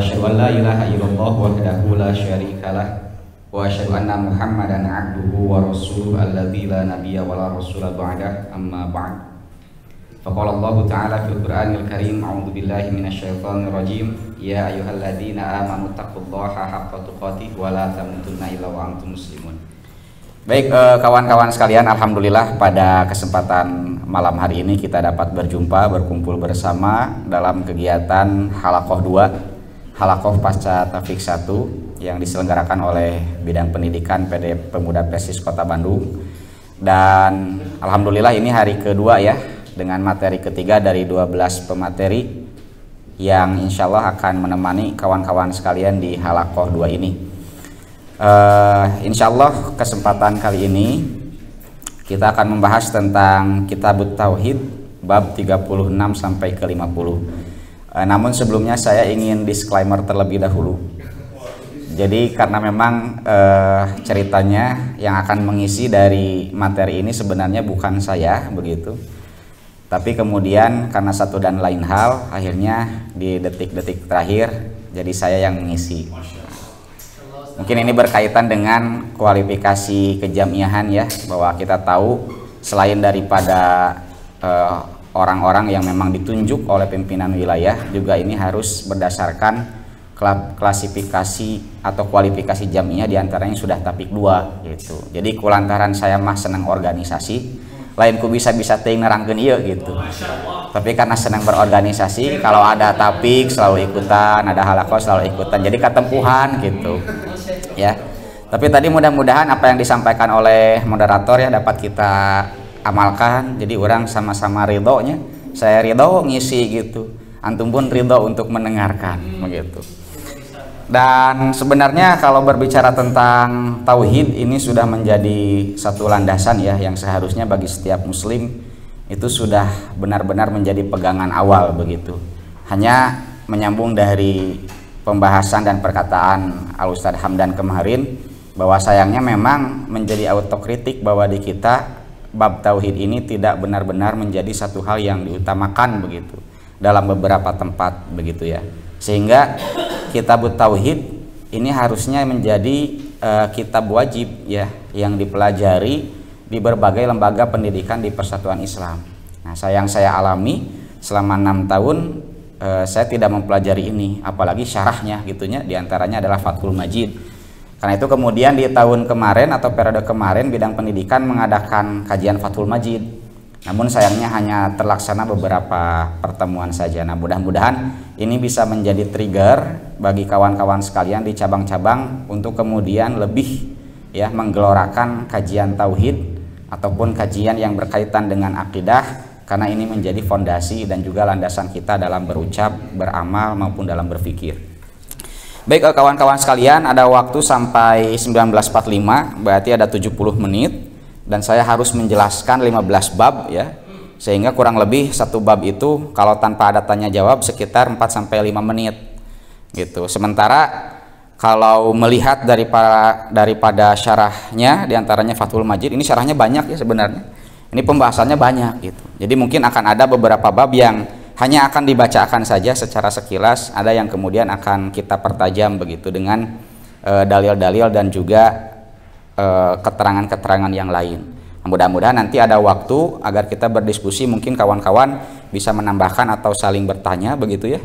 asyhadu an la ilaha illallah wahdahu la syarikalah wa asyhadu anna Muhammadan abduhu wa rasuluhu alladzi la nabiyya wa la rasula ba'dah, amma ba'd. Faqala Allah ta'ala fil Qur'anil Karim, a'udzu billahi minasyaitonir rajim, ya ayyuhalladzina amanu taqullaha haqqa tuqatih wa la tamutunna illa wa antum muslimun. Baik, kawan-kawan sekalian, alhamdulillah pada kesempatan malam hari ini kita dapat berjumpa, berkumpul bersama dalam kegiatan Halaqah 2, Halaqah Pasca Taufik 1 yang diselenggarakan oleh Bidang Pendidikan PD Pemuda Persis Kota Bandung. Dan alhamdulillah ini hari kedua ya, dengan materi ketiga dari 12 pemateri yang insya Allah akan menemani kawan-kawan sekalian di Halaqah 2 ini. Insya Allah kesempatan kali ini kita akan membahas tentang Kitabut Tauhid bab 36 sampai ke 50. Namun sebelumnya saya ingin disclaimer terlebih dahulu. Jadi karena memang ceritanya yang akan mengisi dari materi ini sebenarnya bukan saya begitu. Tapi kemudian karena satu dan lain hal akhirnya di detik-detik terakhir jadi saya yang mengisi. Mungkin ini berkaitan dengan kualifikasi kejamiahan ya, bahwa kita tahu selain daripada orang-orang yang memang ditunjuk oleh pimpinan wilayah, juga ini harus berdasarkan klasifikasi atau kualifikasi jamiah diantaranya sudah tapik 2 gitu. Jadi kulantaran saya mah senang organisasi, lain ku bisa teuing nerangkeun ieu gitu. Tapi karena senang berorganisasi, kalau ada tapik selalu ikutan, ada halaqah selalu ikutan. Jadi ketempuhan gitu. Ya. Tapi tadi mudah-mudahan apa yang disampaikan oleh moderator ya dapat kita amalkan. Jadi orang sama-sama ridhonya. Saya ridho ngisi gitu. Antum pun ridho untuk mendengarkan begitu. Dan sebenarnya kalau berbicara tentang tauhid ini sudah menjadi satu landasan ya yang seharusnya bagi setiap muslim itu sudah benar-benar menjadi pegangan awal begitu. Hanya menyambung dari pembahasan dan perkataan Al-Ustadz Hamdan kemarin bahwa sayangnya memang menjadi autokritik bahwa di kita bab tauhid ini tidak benar-benar menjadi satu hal yang diutamakan begitu dalam beberapa tempat begitu ya. Sehingga Kitabut Tauhid ini harusnya menjadi kitab wajib ya yang dipelajari di berbagai lembaga pendidikan di Persatuan Islam. Nah, yang saya alami selama 6 tahun saya tidak mempelajari ini, apalagi syarahnya gitunya, diantaranya adalah Fathul Majid. Karena itu kemudian di tahun kemarin atau periode kemarin Bidang Pendidikan mengadakan kajian Fathul Majid. Namun sayangnya hanya terlaksana beberapa pertemuan saja. Nah, mudah-mudahan ini bisa menjadi trigger bagi kawan-kawan sekalian di cabang-cabang untuk kemudian lebih ya menggelorakan kajian tauhid ataupun kajian yang berkaitan dengan akidah, karena ini menjadi fondasi dan juga landasan kita dalam berucap, beramal maupun dalam berpikir. Baik kawan-kawan sekalian, ada waktu sampai 19.45, berarti ada 70 menit. Dan saya harus menjelaskan 15 bab ya, sehingga kurang lebih satu bab itu kalau tanpa ada tanya jawab sekitar 4-5 menit gitu. Sementara kalau melihat daripada syarahnya diantaranya Fathul Majid, ini syarahnya banyak ya sebenarnya, ini pembahasannya banyak gitu. Jadi mungkin akan ada beberapa bab yang hanya akan dibacakan saja secara sekilas, ada yang kemudian akan kita pertajam begitu dengan dalil-dalil dan juga keterangan-keterangan yang lain. Mudah-mudahan nanti ada waktu agar kita berdiskusi, mungkin kawan-kawan bisa menambahkan atau saling bertanya begitu ya.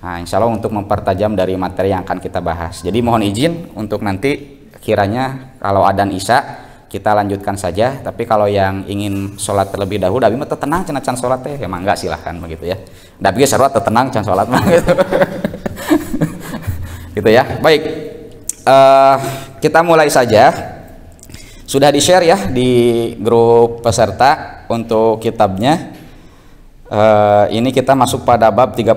Nah, insya Allah untuk mempertajam dari materi yang akan kita bahas. Jadi mohon izin untuk nanti kiranya kalau adzan isya kita lanjutkan saja. Tapi kalau yang ingin sholat terlebih dahulu, tapi mah tenang cenah can sholat teh, ya mangga silahkan begitu ya. Tapi ge sarua tenang can sholat mah gitu. Gitu ya. Baik. Kita mulai saja. Sudah di-share ya di grup peserta untuk kitabnya. Ini kita masuk pada bab 36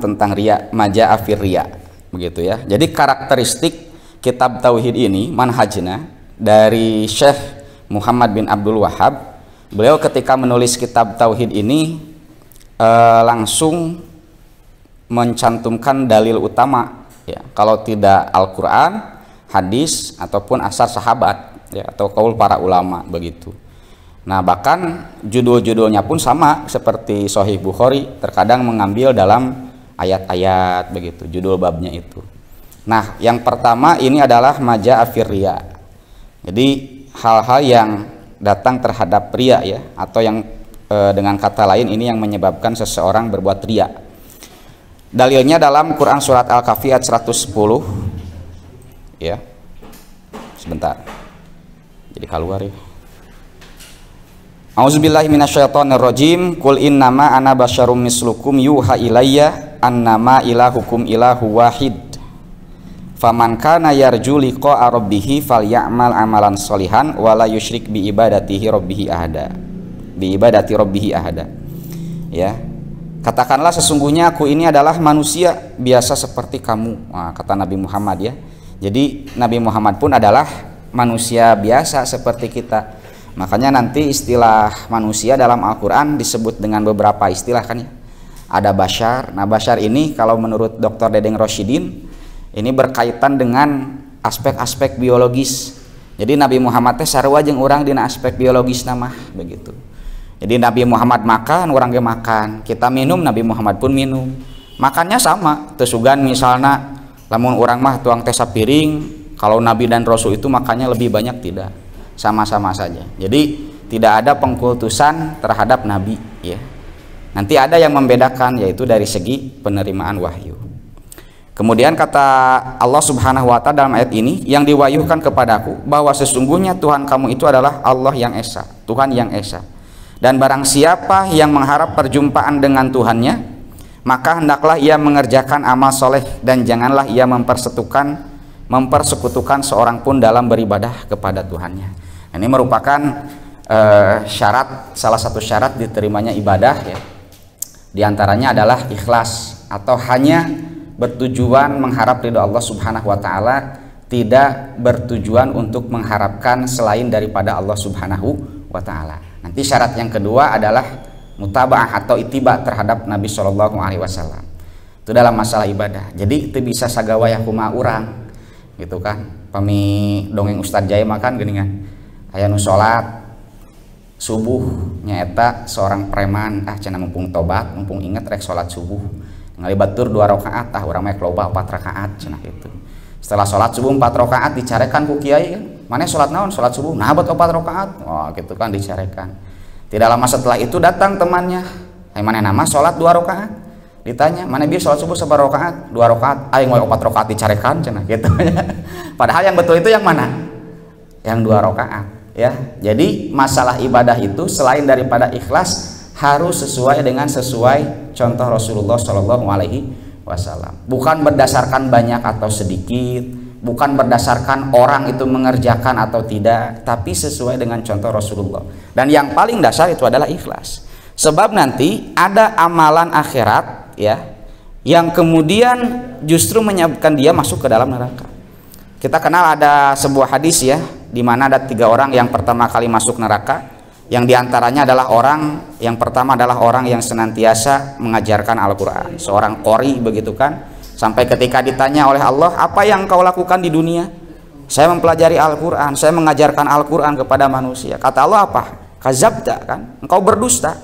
tentang riya, maja afir riya begitu ya. Jadi karakteristik kitab tauhid ini manhajna dari Syekh Muhammad bin Abdul Wahhab. Beliau ketika menulis kitab tauhid ini langsung mencantumkan dalil utama ya. Kalau tidak Al-Qur'an, hadis ataupun asar sahabat ya, atau kaul para ulama begitu. Nah, bahkan judul-judulnya pun sama seperti Sahih Bukhari, terkadang mengambil dalam ayat-ayat begitu, judul babnya itu. Nah, yang pertama ini adalah maja afirria. Jadi hal-hal yang datang terhadap ria ya, atau yang dengan kata lain ini yang menyebabkan seseorang berbuat ria. Dalilnya dalam Quran surat Al-Kahfi ayat 110 ya. Sebentar. Jadi keluar ya. Auzubillahi minasyaitonirrajim. Qul innama ana basyarum mislukum yuha ilayya annama ilahukum ilahu wahid. Faman kana yarju liqa'a rabbih falyamal amalan sholihan wala yusyrik bi ibadatihi rabbih ahada. Bi ibadati rabbih ahada. Ya. Katakanlah sesungguhnya aku ini adalah manusia biasa seperti kamu. Nah, kata Nabi Muhammad ya. Jadi Nabi Muhammad pun adalah manusia biasa seperti kita. Makanya nanti istilah manusia dalam Al-Quran disebut dengan beberapa istilah kan ya. Ada basyar. Nah, basyar ini kalau menurut Dr. Dedeng Rosyidin ini berkaitan dengan aspek-aspek biologis. Jadi Nabi Muhammad teh sarua jeung urang dina aspek biologis nama begitu. Jadi Nabi Muhammad makan, orang ge makan. Kita minum, Nabi Muhammad pun minum. Makannya sama. Tesugan misalnya, lamun orang mah tuang teh sapiring, kalau Nabi dan Rasul itu makannya lebih banyak tidak. Sama-sama saja. Jadi tidak ada pengkultusan terhadap Nabi ya. Nanti ada yang membedakan, yaitu dari segi penerimaan wahyu. Kemudian kata Allah Subhanahu wa Ta'ala dalam ayat ini, yang diwahyukan kepadaku bahwa sesungguhnya Tuhan kamu itu adalah Allah yang esa, Tuhan yang esa. Dan barang siapa yang mengharap perjumpaan dengan Tuhannya, maka hendaklah ia mengerjakan amal soleh dan janganlah ia mempersekutukan seorang pun dalam beribadah kepada Tuhannya. Ini merupakan syarat, salah satu syarat diterimanya ibadah ya. Di antaranya adalah ikhlas, atau hanya bertujuan mengharap ridho Allah Subhanahu wa Ta'ala, tidak bertujuan untuk mengharapkan selain daripada Allah Subhanahu wa Ta'ala. Nanti syarat yang kedua adalah mutaba'ah atau ittiba terhadap Nabi Shallallahu Alaihi Wasallam. Itu dalam masalah ibadah. Jadi itu bisa sagawaya kumaha urang, gitu kan. Pami dongeng Ustadz Jaya makan gini kan. Aya nu salat subuh nyaeta seorang preman cenah mumpung tobat, mumpung inget rek salat subuh. Ngali batur 2 rakaat urang mah loba 4 rakaat cenah kitu. Setelah sholat subuh 4 rakaat dicarekan ku kiai kan, mana sholat naon, sholat subuh nah buat 4 rakaat, oh gitu kan dicarekan. Tidak lama setelah itu datang temannya, mana nama sholat 2 rakaat, ditanya mana biar sholat subuh seberapa rakaat, 2 rakaat, aing mau 4 rakaat dicarekan cenah gitu. Padahal yang betul itu yang mana, yang 2 rakaat ya. Jadi masalah ibadah itu selain daripada ikhlas harus sesuai contoh Rasulullah Shallallahu Alaihi Wasallam. Bukan berdasarkan banyak atau sedikit, bukan berdasarkan orang itu mengerjakan atau tidak, tapi sesuai dengan contoh Rasulullah. Dan yang paling dasar itu adalah ikhlas. Sebab nanti ada amalan akhirat ya, yang kemudian justru menyebabkan dia masuk ke dalam neraka. Kita kenal ada sebuah hadis ya, di mana ada 3 orang yang pertama kali masuk neraka. Yang diantaranya adalah yang pertama adalah orang yang senantiasa mengajarkan Al-Quran, seorang qori begitu kan, sampai ketika ditanya oleh Allah, apa yang kau lakukan di dunia? Saya mempelajari Al-Quran, saya mengajarkan Al-Quran kepada manusia. Kata Allah apa? Kazabta kan, engkau berdusta.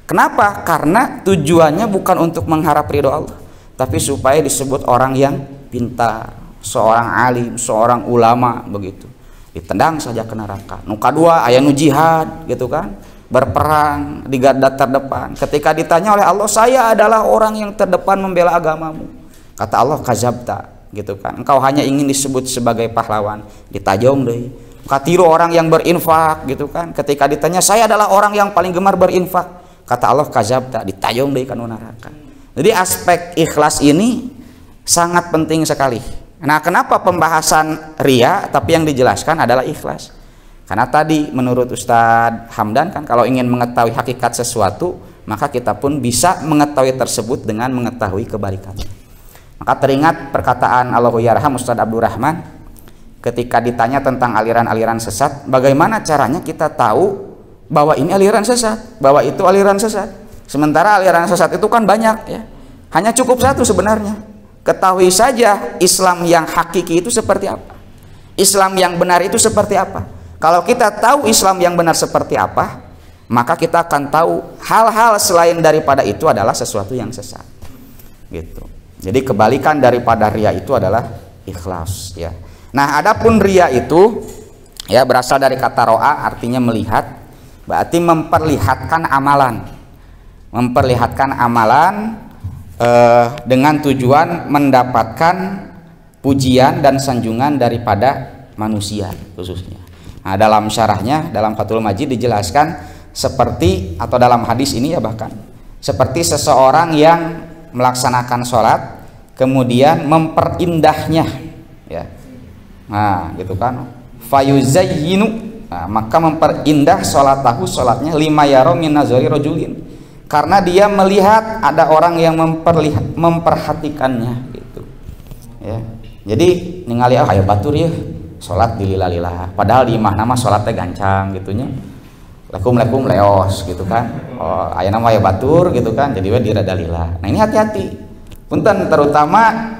Kenapa? Karena tujuannya bukan untuk mengharap ridho Allah, tapi supaya disebut orang yang pintar, seorang alim, seorang ulama begitu. Ditendang saja ke neraka. Nu kadua aya nu jihad gitu kan, berperang di garda terdepan. Ketika ditanya oleh Allah, saya adalah orang yang terdepan membela agamamu. Kata Allah, kazabta gitu kan, engkau hanya ingin disebut sebagai pahlawan. Ditajong deui. Katiru orang yang berinfak gitu kan, ketika ditanya saya adalah orang yang paling gemar berinfak. Kata Allah, kazabta, ditajong deui kana neraka. Jadi aspek ikhlas ini sangat penting sekali. Nah, kenapa pembahasan ria tapi yang dijelaskan adalah ikhlas? Karena tadi menurut Ustadz Hamdan kan, kalau ingin mengetahui hakikat sesuatu, maka kita pun bisa mengetahui tersebut dengan mengetahui kebalikannya. Maka teringat perkataan Allahyarham Ustadz Abdurrahman ketika ditanya tentang aliran-aliran sesat, bagaimana caranya kita tahu bahwa ini aliran sesat, bahwa itu aliran sesat. Sementara aliran sesat itu kan banyak ya. Hanya cukup satu sebenarnya. Ketahui saja Islam yang hakiki itu seperti apa, Islam yang benar itu seperti apa. Kalau kita tahu Islam yang benar seperti apa, maka kita akan tahu hal-hal selain daripada itu adalah sesuatu yang sesat. gitu. Jadi kebalikan daripada ria itu adalah ikhlas ya. Nah, adapun ria itu ya berasal dari kata ro'a, artinya melihat, berarti memperlihatkan amalan. Memperlihatkan amalan dengan tujuan mendapatkan pujian dan sanjungan daripada manusia khususnya. Nah, dalam syarahnya, dalam Fathul Majid dijelaskan seperti, atau dalam hadis ini ya bahkan, seperti seseorang yang melaksanakan sholat kemudian memperindah,nya ya. Nah gitu kan, fayuzayyinu, nah, maka memperindah sholatahu, sholatnya, lima yaro min nazari rajulin, karena dia melihat ada orang yang memperhatikannya gitu ya. Jadi ningali aya batur ya sholat dilila-lila, padahal di imah nama sholatnya gancang gitunya, lekum leos gitu kan, oh aya nama aya batur gitu kan, jadi we dirada lila. Nah ini hati-hati punten, terutama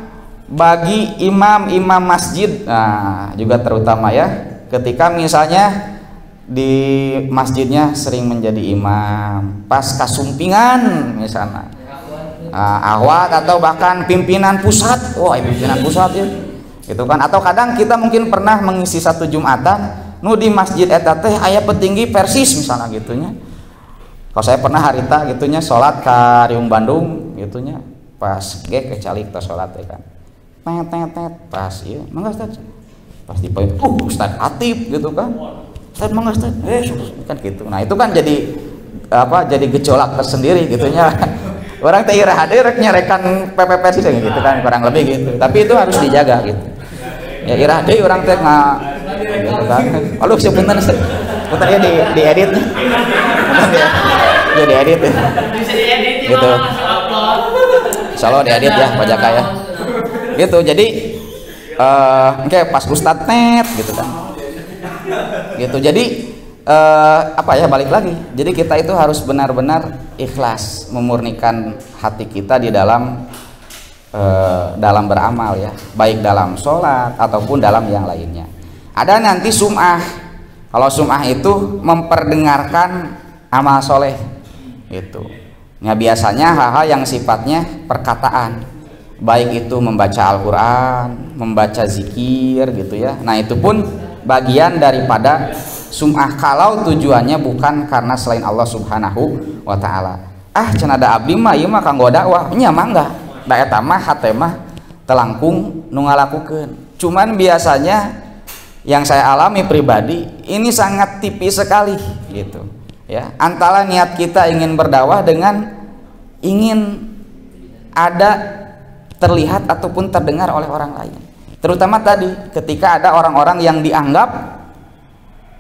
bagi imam masjid. Nah juga terutama ya, ketika misalnya di masjidnya sering menjadi imam, pas kasumpingan misalnya awat atau bahkan pimpinan pusat, wah pimpinan pusat ya gitu kan, atau kadang kita mungkin pernah mengisi satu Jumatan nu di masjid eta teh aya petinggi Persis misalnya gitunya. Kalau saya pernah harita gitunya sholat ka Riung Bandung gitunya, pas ge kecalik ta sholat teh kan, tet pas ieu mangga Ustaz, pas di poin Ustaz Atib gitu kan, Ustaz mangga Ustaz kan gitu. Nah itu kan jadi apa, jadi gejolak tersendiri gitunya. Orang teh ira hadir rek nyarekan PPP sih gitu kan, kurang lebih gitu, tapi itu harus dijaga gitu ya. Ira hadir orang teh gitu kan. Aduh sebentar bentar ya diedit ya diedit gitu, insyaallah diedit ya Pak Jaka ya gitu. Jadi kayak pas Ustadz net gitu kan gitu. Jadi apa ya, balik lagi, jadi kita itu harus benar-benar ikhlas memurnikan hati kita di dalam beramal ya, baik dalam sholat ataupun dalam yang lainnya. Ada nanti sum'ah. Kalau sum'ah itu memperdengarkan amal soleh gitu. Nah biasanya hal-hal yang sifatnya perkataan, baik itu membaca Al-Quran, membaca zikir gitu ya. Nah itu pun bagian daripada sum'ah, kalau tujuannya bukan karena selain Allah Subhanahu wa ta'ala. Cenada abdi mah ieu mah kanggo dakwah nya mangga, da eta mah hate mah telangkung nu ngalakukeun. Cuman biasanya yang saya alami pribadi ini sangat tipis sekali gitu ya, antara niat kita ingin berdakwah dengan ingin ada terlihat ataupun terdengar oleh orang lain. Terutama tadi ketika ada orang-orang yang dianggap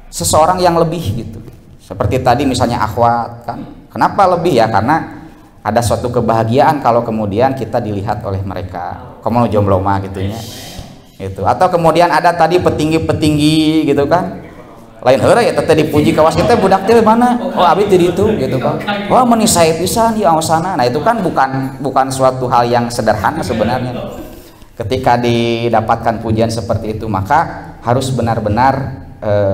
seseorang yang lebih gitu, seperti tadi misalnya akhwat kan, kenapa lebih ya, karena ada suatu kebahagiaan kalau kemudian kita dilihat oleh mereka, kamu jomblo mah gitunya gitu. Atau kemudian ada tadi petinggi-petinggi gitu kan, lain heureuy eta teh dipuji kawas kita budak teh mana, oh abdi di itu gitu kan, wah menisai pisan di awasana. Nah itu kan bukan suatu hal yang sederhana sebenarnya. Ketika didapatkan pujian seperti itu, maka harus benar-benar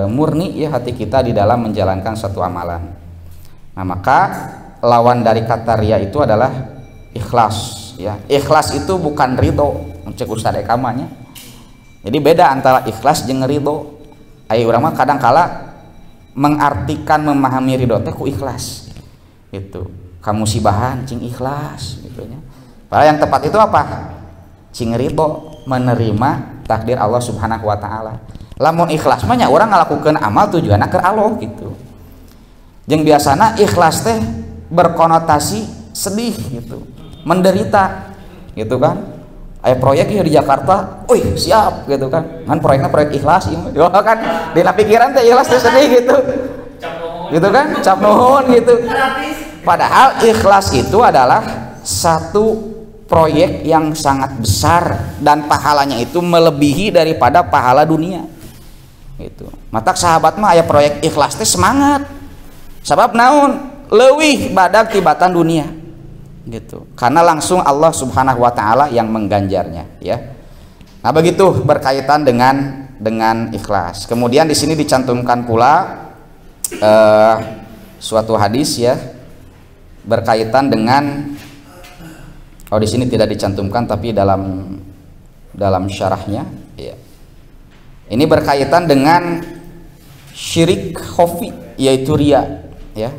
murni ya hati kita di dalam menjalankan suatu amalan. Nah maka lawan dari kata ria itu adalah ikhlas ya. Ikhlas itu bukan ridho, cek Ustaz ekamanya. Jadi beda antara ikhlas jeung ridho. Aya urang mah kadang kala mengartikan memahami ridho teh ku ikhlas gitu. Kamu sibahan cing ikhlas gitu nya. Padahal yang tepat itu apa? Cing ridho, menerima takdir Allah Subhanahu wa taala. Lamun ikhlas mah nya urang ngalakukeun amal tujuanna keur Allah gitu. Jeung biasana ikhlas teh berkonotasi sedih gitu, menderita gitu kan. Aya proyek ya di Jakarta, wih siap gitu kan, kan proyeknya proyek ikhlas ya kan, di pikiran teh ikhlas teh sedih gitu kan, cap nuhun gitu. Padahal ikhlas itu adalah satu proyek yang sangat besar dan pahalanya itu melebihi daripada pahala dunia gitu. Matak sahabat mah aya proyek ikhlas teh semangat, sabab naon leuwih badag tibatan dunia gitu, karena langsung Allah Subhanahu wa taala yang mengganjarnya ya. Nah begitu berkaitan dengan ikhlas. Kemudian di sini dicantumkan pula suatu hadis ya berkaitan dengan Oh, di sini tidak dicantumkan tapi dalam syarahnya ya. Ini berkaitan dengan syirik khafi, yaitu riya ya.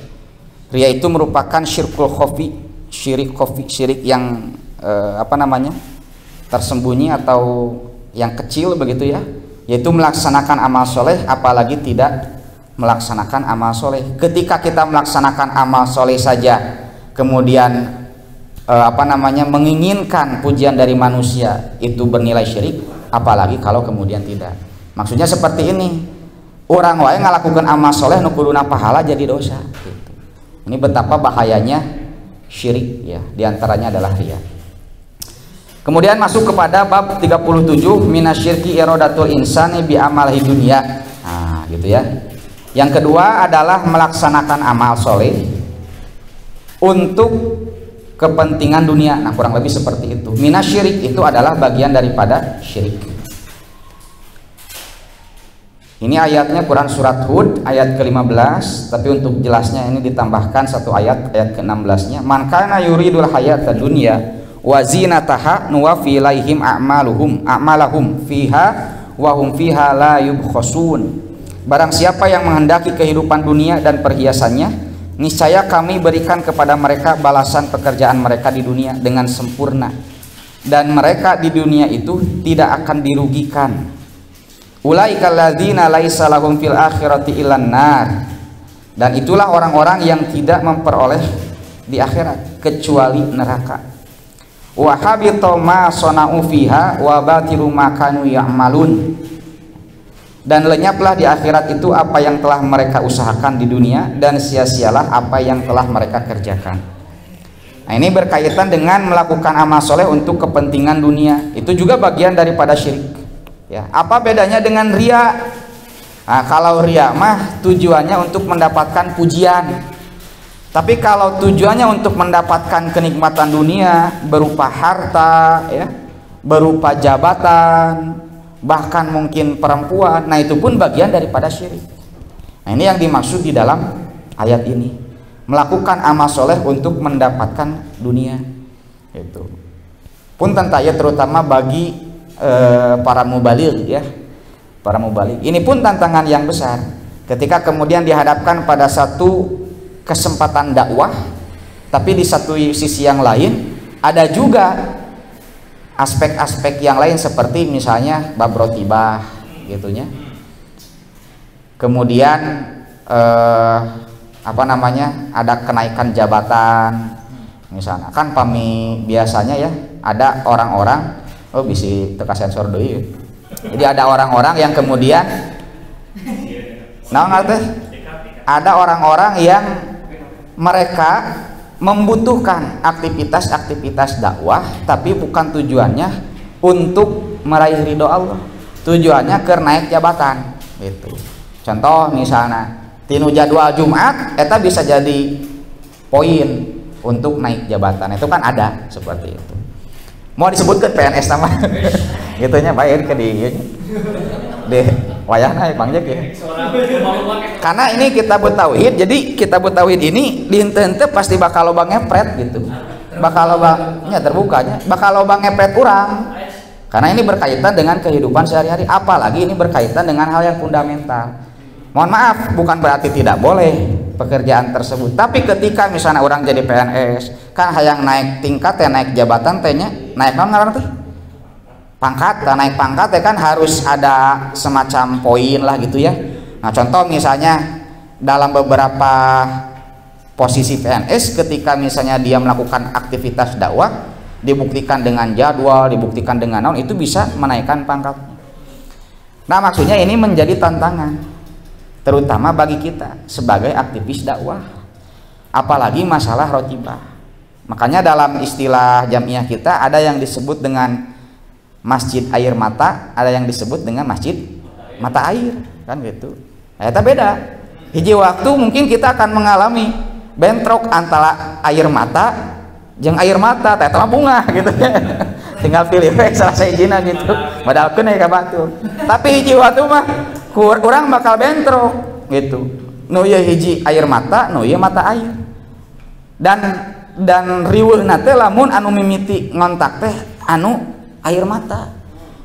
Riya itu merupakan syirkul khafi, syirik yang tersembunyi atau yang kecil begitu ya, yaitu melaksanakan amal soleh apalagi tidak melaksanakan amal soleh. Ketika kita melaksanakan amal soleh saja kemudian menginginkan pujian dari manusia, itu bernilai syirik, apalagi kalau kemudian tidak. Maksudnya seperti ini, orang wae ngalakukan amal soleh nu kuduna pahala jadi dosa gitu. Ini betapa bahayanya syirik ya, diantaranya adalah riya. Kemudian masuk kepada bab 37, minasyirki iradatul insani bi amalihi dunya. Nah gitu ya. Yang kedua adalah melaksanakan amal soleh untuk kepentingan dunia. Nah kurang lebih seperti itu. Minasyirik itu adalah bagian daripada syirik. Ini ayatnya Quran surat Hud ayat ke-15, tapi untuk jelasnya ini ditambahkan satu ayat ke-16-nya. Man kana yuridul hayata dunya wa zinataha nuwaffi ilaihim a'malahum fiha wa hum fiha la yubkhasun. Barang siapa yang menghendaki kehidupan dunia dan perhiasannya, niscaya kami berikan kepada mereka balasan pekerjaan mereka di dunia dengan sempurna, dan mereka di dunia itu tidak akan dirugikan. Ulaikal ladzina laisa lahum fil akhirati illan nar. Dan itulah orang-orang yang tidak memperoleh di akhirat kecuali neraka. Wa habita ma sana'u fiha wa batilu ma kanu ya'malun. Dan lenyaplah di akhirat itu apa yang telah mereka usahakan di dunia, dan sia-sialah apa yang telah mereka kerjakan. Nah ini berkaitan dengan melakukan amal soleh untuk kepentingan dunia, itu juga bagian daripada syirik ya. Apa bedanya dengan riya? Nah, kalau riya mah tujuannya untuk mendapatkan pujian, tapi kalau tujuannya untuk mendapatkan kenikmatan dunia berupa harta ya, berupa jabatan, bahkan mungkin perempuan, nah itu pun bagian daripada syirik. Nah ini yang dimaksud di dalam ayat ini, melakukan amal soleh untuk mendapatkan dunia. Itu pun tentaya terutama bagi para mubaligh ya, para mubaligh. Ini pun tantangan yang besar ketika kemudian dihadapkan pada satu kesempatan dakwah, tapi di satu sisi yang lain ada juga aspek-aspek yang lain seperti misalnya bab rotibah gitunya. Kemudian ada kenaikan jabatan misalnya. Kan biasanya ya ada orang-orang bisa teka sensor deui. Jadi ada orang-orang yang kemudian ada orang-orang yang mereka membutuhkan aktivitas-aktivitas dakwah, tapi bukan tujuannya untuk meraih ridho Allah, tujuannya ke naik jabatan gitu. Contoh misalnya tinu jadwal Jumat eta bisa jadi poin untuk naik jabatan, itu kan ada seperti itu. Mau disebutkan PNS nama gitunya baik ke di wayahna Bang Jack ya. Karena ini kitab tauhid, jadi kitab tauhid ini dihenteu pasti bakal loba ngepret gitu. Bakal lobanya terbukanya, bakal loba ngepret kurang. Karena ini berkaitan dengan kehidupan sehari-hari, apalagi ini berkaitan dengan hal yang fundamental. Mohon maaf, bukan berarti tidak boleh pekerjaan tersebut, tapi ketika misalnya orang jadi PNS kan hayang naik tingkat ya, naik jabatan tehnya, naik naon ngaran teh? Pangkat, naik pangkat ya kan harus ada semacam poin lah gitu ya. Nah contoh misalnya dalam beberapa posisi PNS, ketika misalnya dia melakukan aktivitas dakwah, dibuktikan dengan jadwal, dibuktikan dengan naon, itu bisa menaikkan pangkatnya. Nah maksudnya ini menjadi tantangan, terutama bagi kita sebagai aktivis dakwah, apalagi masalah rotibah. Makanya dalam istilah jamiah kita ada yang disebut dengan masjid air mata, ada yang disebut dengan masjid mata air, kan gitu. Nah, itu beda. Hiji waktu mungkin kita akan mengalami bentrok antara air mata jeung air mata, teh bunga gitu ya. Tinggal pilih salah sahijina gitu. Badalkeun aya ka batur. Tapi hiji waktu mah urang bakal bentrok gitu. Nu ieu hiji air mata, nu ieu mata air. Dan dan riweuhna teh lamun anu mimiti ngontak teh anu air mata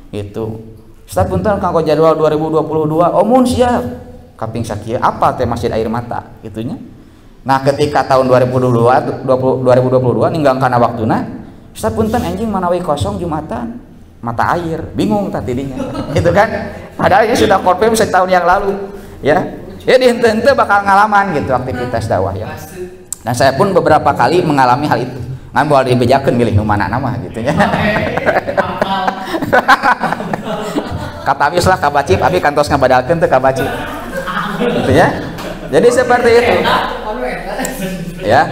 gitu. Ustaz punten kanggo jadwal 2022 mun siap kaping sakieu apa teh masjid air mata gitunya. Nah ketika tahun 2022 ninggang kana waktuna Ustaz punten anjing manawi kosong Jumatan mata air bingung tah tidinya gitu kan, padahal ini sudah confirm setahun yang lalu ya dihente-hente bakal ngalaman gitu aktivitas dakwah ya. Dan saya pun beberapa kali mengalami hal itu ngan boleh dibejakeun milih nu mana nama gitu ya. Kata abis lah kabacip abi kantos ngabadalkeun teh kabacip gitu ya. Jadi seperti itu ya.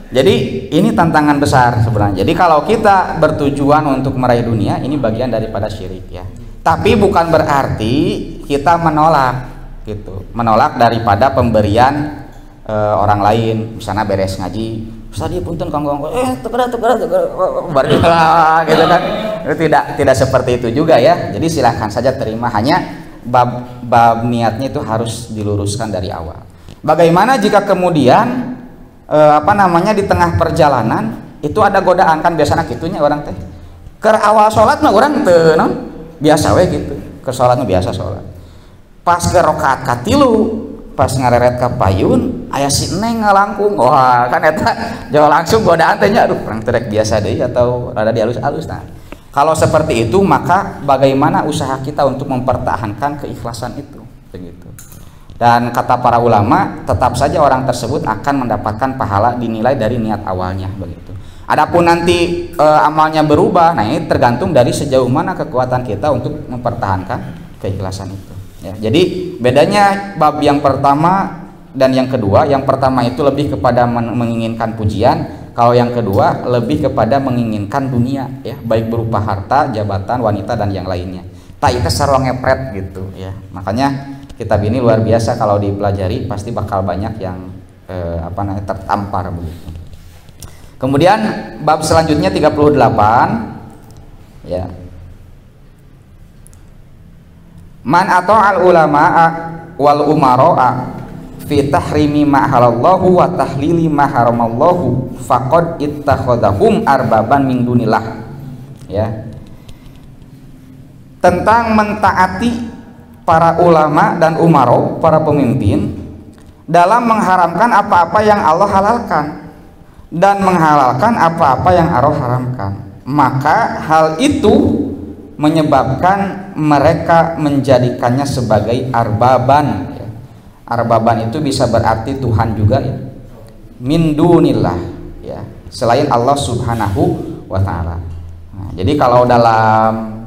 Jadi ini tantangan besar sebenarnya. Jadi kalau kita bertujuan untuk meraih dunia, ini bagian daripada syirik ya. Tapi bukan berarti kita menolak gitu, menolak daripada pemberian orang lain. Misalnya beres ngaji, Ustaz ieu punten kanggo tegara gitu kan. Itu tidak seperti itu juga ya. Jadi silahkan saja terima, hanya bab niatnya itu harus diluruskan dari awal. Bagaimana jika kemudian di tengah perjalanan itu ada godaan, kan biasanya gitunya orang teh ke awal sholat mah orang teu biasa we gitu, ke sholat mah biasa sholat, pas ke rakaat katilu pas ngareret ka payun aya si neng ngalangkung, wah kan eta jauh langsung godaan teh nya, aduh orang terek biasa deui atau rada dialus-alus. Nah kalau seperti itu maka bagaimana usaha kita untuk mempertahankan keikhlasan itu begitu. Dan kata para ulama, tetap saja orang tersebut akan mendapatkan pahala dinilai dari niat awalnya begitu. Adapun nanti amalnya berubah, nah ini tergantung dari sejauh mana kekuatan kita untuk mempertahankan keikhlasan itu. Ya, jadi bedanya bab yang pertama dan yang kedua, yang pertama itu lebih kepada menginginkan pujian, kalau yang kedua lebih kepada menginginkan dunia, ya, baik berupa harta, jabatan, wanita dan yang lainnya. Tak itu sarwa ngepret gitu, ya. Makanya kitab ini luar biasa, kalau dipelajari pasti bakal banyak yang tertampar begitu. Kemudian bab selanjutnya 38 ya. Man ata'al ulama'a wal umaro'a fi tahrimi ma halallahu wa tahlili ma haramallahu faqad ittakhadhahum arbaban min dunillah. Ya. Tentang mentaati para ulama dan umaro, para pemimpin dalam mengharamkan apa-apa yang Allah halalkan dan menghalalkan apa-apa yang Allah haramkan, maka hal itu menyebabkan mereka menjadikannya sebagai arbaban ya. Arbaban itu bisa berarti Tuhan juga ya, min dunillah ya, selain Allah subhanahu wa ta'ala. Nah, jadi kalau dalam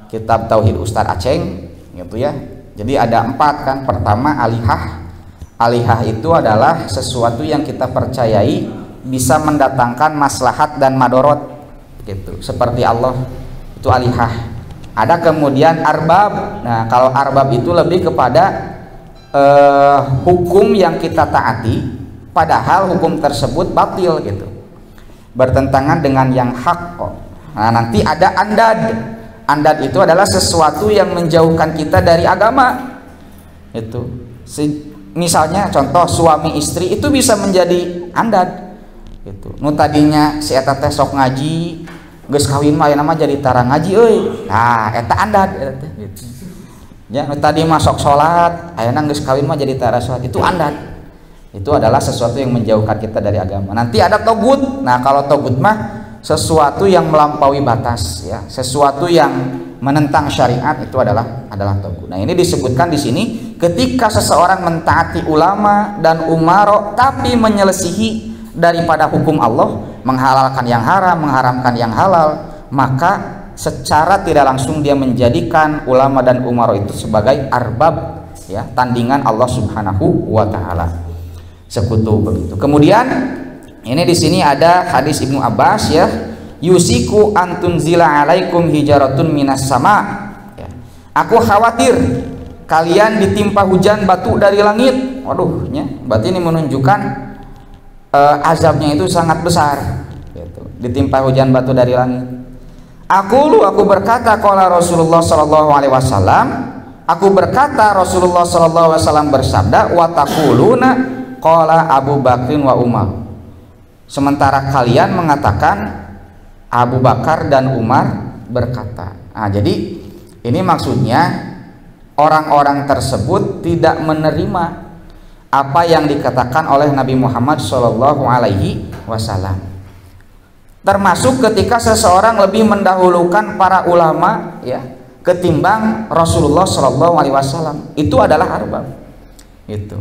kitab Tauhid Ustadz Aceng gitu ya, jadi ada 4 kan. Pertama alihah itu adalah sesuatu yang kita percayai bisa mendatangkan maslahat dan madorot gitu, seperti Allah itu alihah. Ada kemudian arbab. Nah kalau arbab itu lebih kepada hukum yang kita taati padahal hukum tersebut batil gitu, bertentangan dengan yang hak kok. Nah nanti ada andad. Andad itu adalah sesuatu yang menjauhkan kita dari agama. Itu. Misalnya contoh suami istri itu bisa menjadi andad. Gitu. Nu tadinya si eta teh sok ngaji, geus kawin mah ayeuna mah jadi tara ngaji euy. Nah, eta andad eta teh gitu. Ya, nu tadi mah sok salat, ayeuna geus kawin mah jadi tara salat. Itu andad. Itu adalah sesuatu yang menjauhkan kita dari agama. Nanti ada togut. Nah, kalau togut mah sesuatu yang melampaui batas ya, sesuatu yang menentang syariat, itu adalah togut. Nah ini disebutkan di sini ketika seseorang mentaati ulama dan umaro tapi menyelisihi daripada hukum Allah, menghalalkan yang haram, mengharamkan yang halal, maka secara tidak langsung dia menjadikan ulama dan umaro itu sebagai arbab ya, tandingan Allah subhanahu wa ta'ala, sekutu begitu. Kemudian ini di sini ada hadis Ibnu Abbas ya, yusiku antunzila alaikum hijaratun minas sama. Ya. Aku khawatir kalian ditimpa hujan batu dari langit. Waduh, ya, berarti ini menunjukkan azabnya itu sangat besar. Gitu. Ditimpa hujan batu dari langit. Aku berkata, qala Rasulullah sallallahu alaihi wasallam. Aku berkata Rasulullah sallallahu alaihi wasallam bersabda, wa taquluna qala Abu Bakrin wa Umar. sementara kalian mengatakan Abu Bakar dan Umar berkata. Nah, jadi ini maksudnya orang-orang tersebut tidak menerima apa yang dikatakan oleh Nabi Muhammad Shallallahu Alaihi Wasallam. Termasuk ketika seseorang lebih mendahulukan para ulama ya ketimbang Rasulullah Shallallahu Alaihi Wasallam, itu adalah arbab. Itu.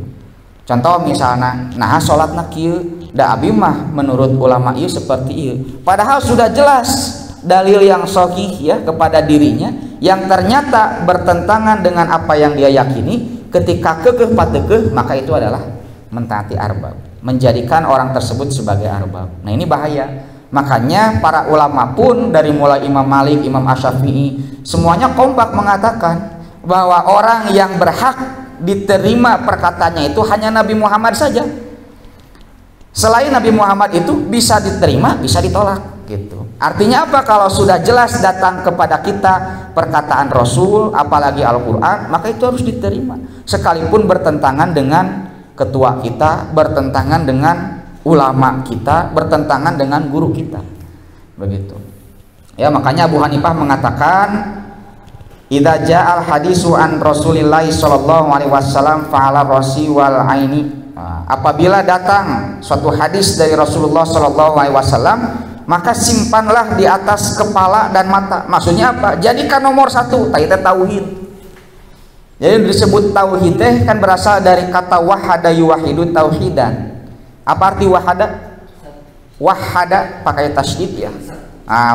Contoh misalnya, nah sholatna kieu, da abi mah menurut ulama ieu seperti ieu. Padahal sudah jelas dalil yang sahih ya kepada dirinya yang ternyata bertentangan dengan apa yang dia yakini. Ketika kekeh patekeh, maka itu adalah mentaati arbab, menjadikan orang tersebut sebagai arbab. Nah ini bahaya. Makanya para ulama pun dari mulai Imam Malik, Imam Asy-Syafi'i semuanya kompak mengatakan bahwa orang yang berhak diterima perkataannya itu hanya Nabi Muhammad saja. Selain Nabi Muhammad itu bisa diterima, bisa ditolak gitu. Artinya apa? Kalau sudah jelas datang kepada kita perkataan Rasul, apalagi Al-Qur'an, maka itu harus diterima. Sekalipun bertentangan dengan ketua kita, bertentangan dengan ulama kita, bertentangan dengan guru kita. Begitu. Ya, makanya Abu Hanifah mengatakan idza ja'al hadisu an Rasulillah sallallahu alaihi wasallam fa'ala rasi wal aini. Apabila datang suatu hadis dari Rasulullah sallallahu alaihi wasallam, maka simpanlah di atas kepala dan mata. Maksudnya apa? Jadikan nomor satu, tadi tauhid. Jadi disebut tauhid teh kan berasal dari kata wahada yuwahidu tauhidan. Apa arti wahada? Wahada pakai tasydid ya.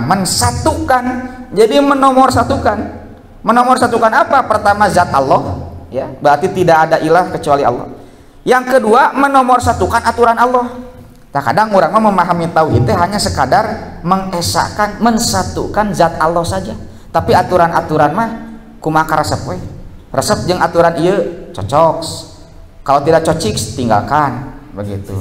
Mensatukan. Jadi menomorsatukan. Menomorsatukan apa? Pertama zat Allah, ya. Berarti tidak ada ilah kecuali Allah. Yang kedua menomorsatukan aturan Allah. Kadang orang memahami tauhid itu hanya sekadar mengesahkan, mensatukan zat Allah saja. Tapi aturan-aturan mah kumaha resep we. Resep jeung aturan ieu cocok. Kalau tidak cocok tinggalkan, begitu.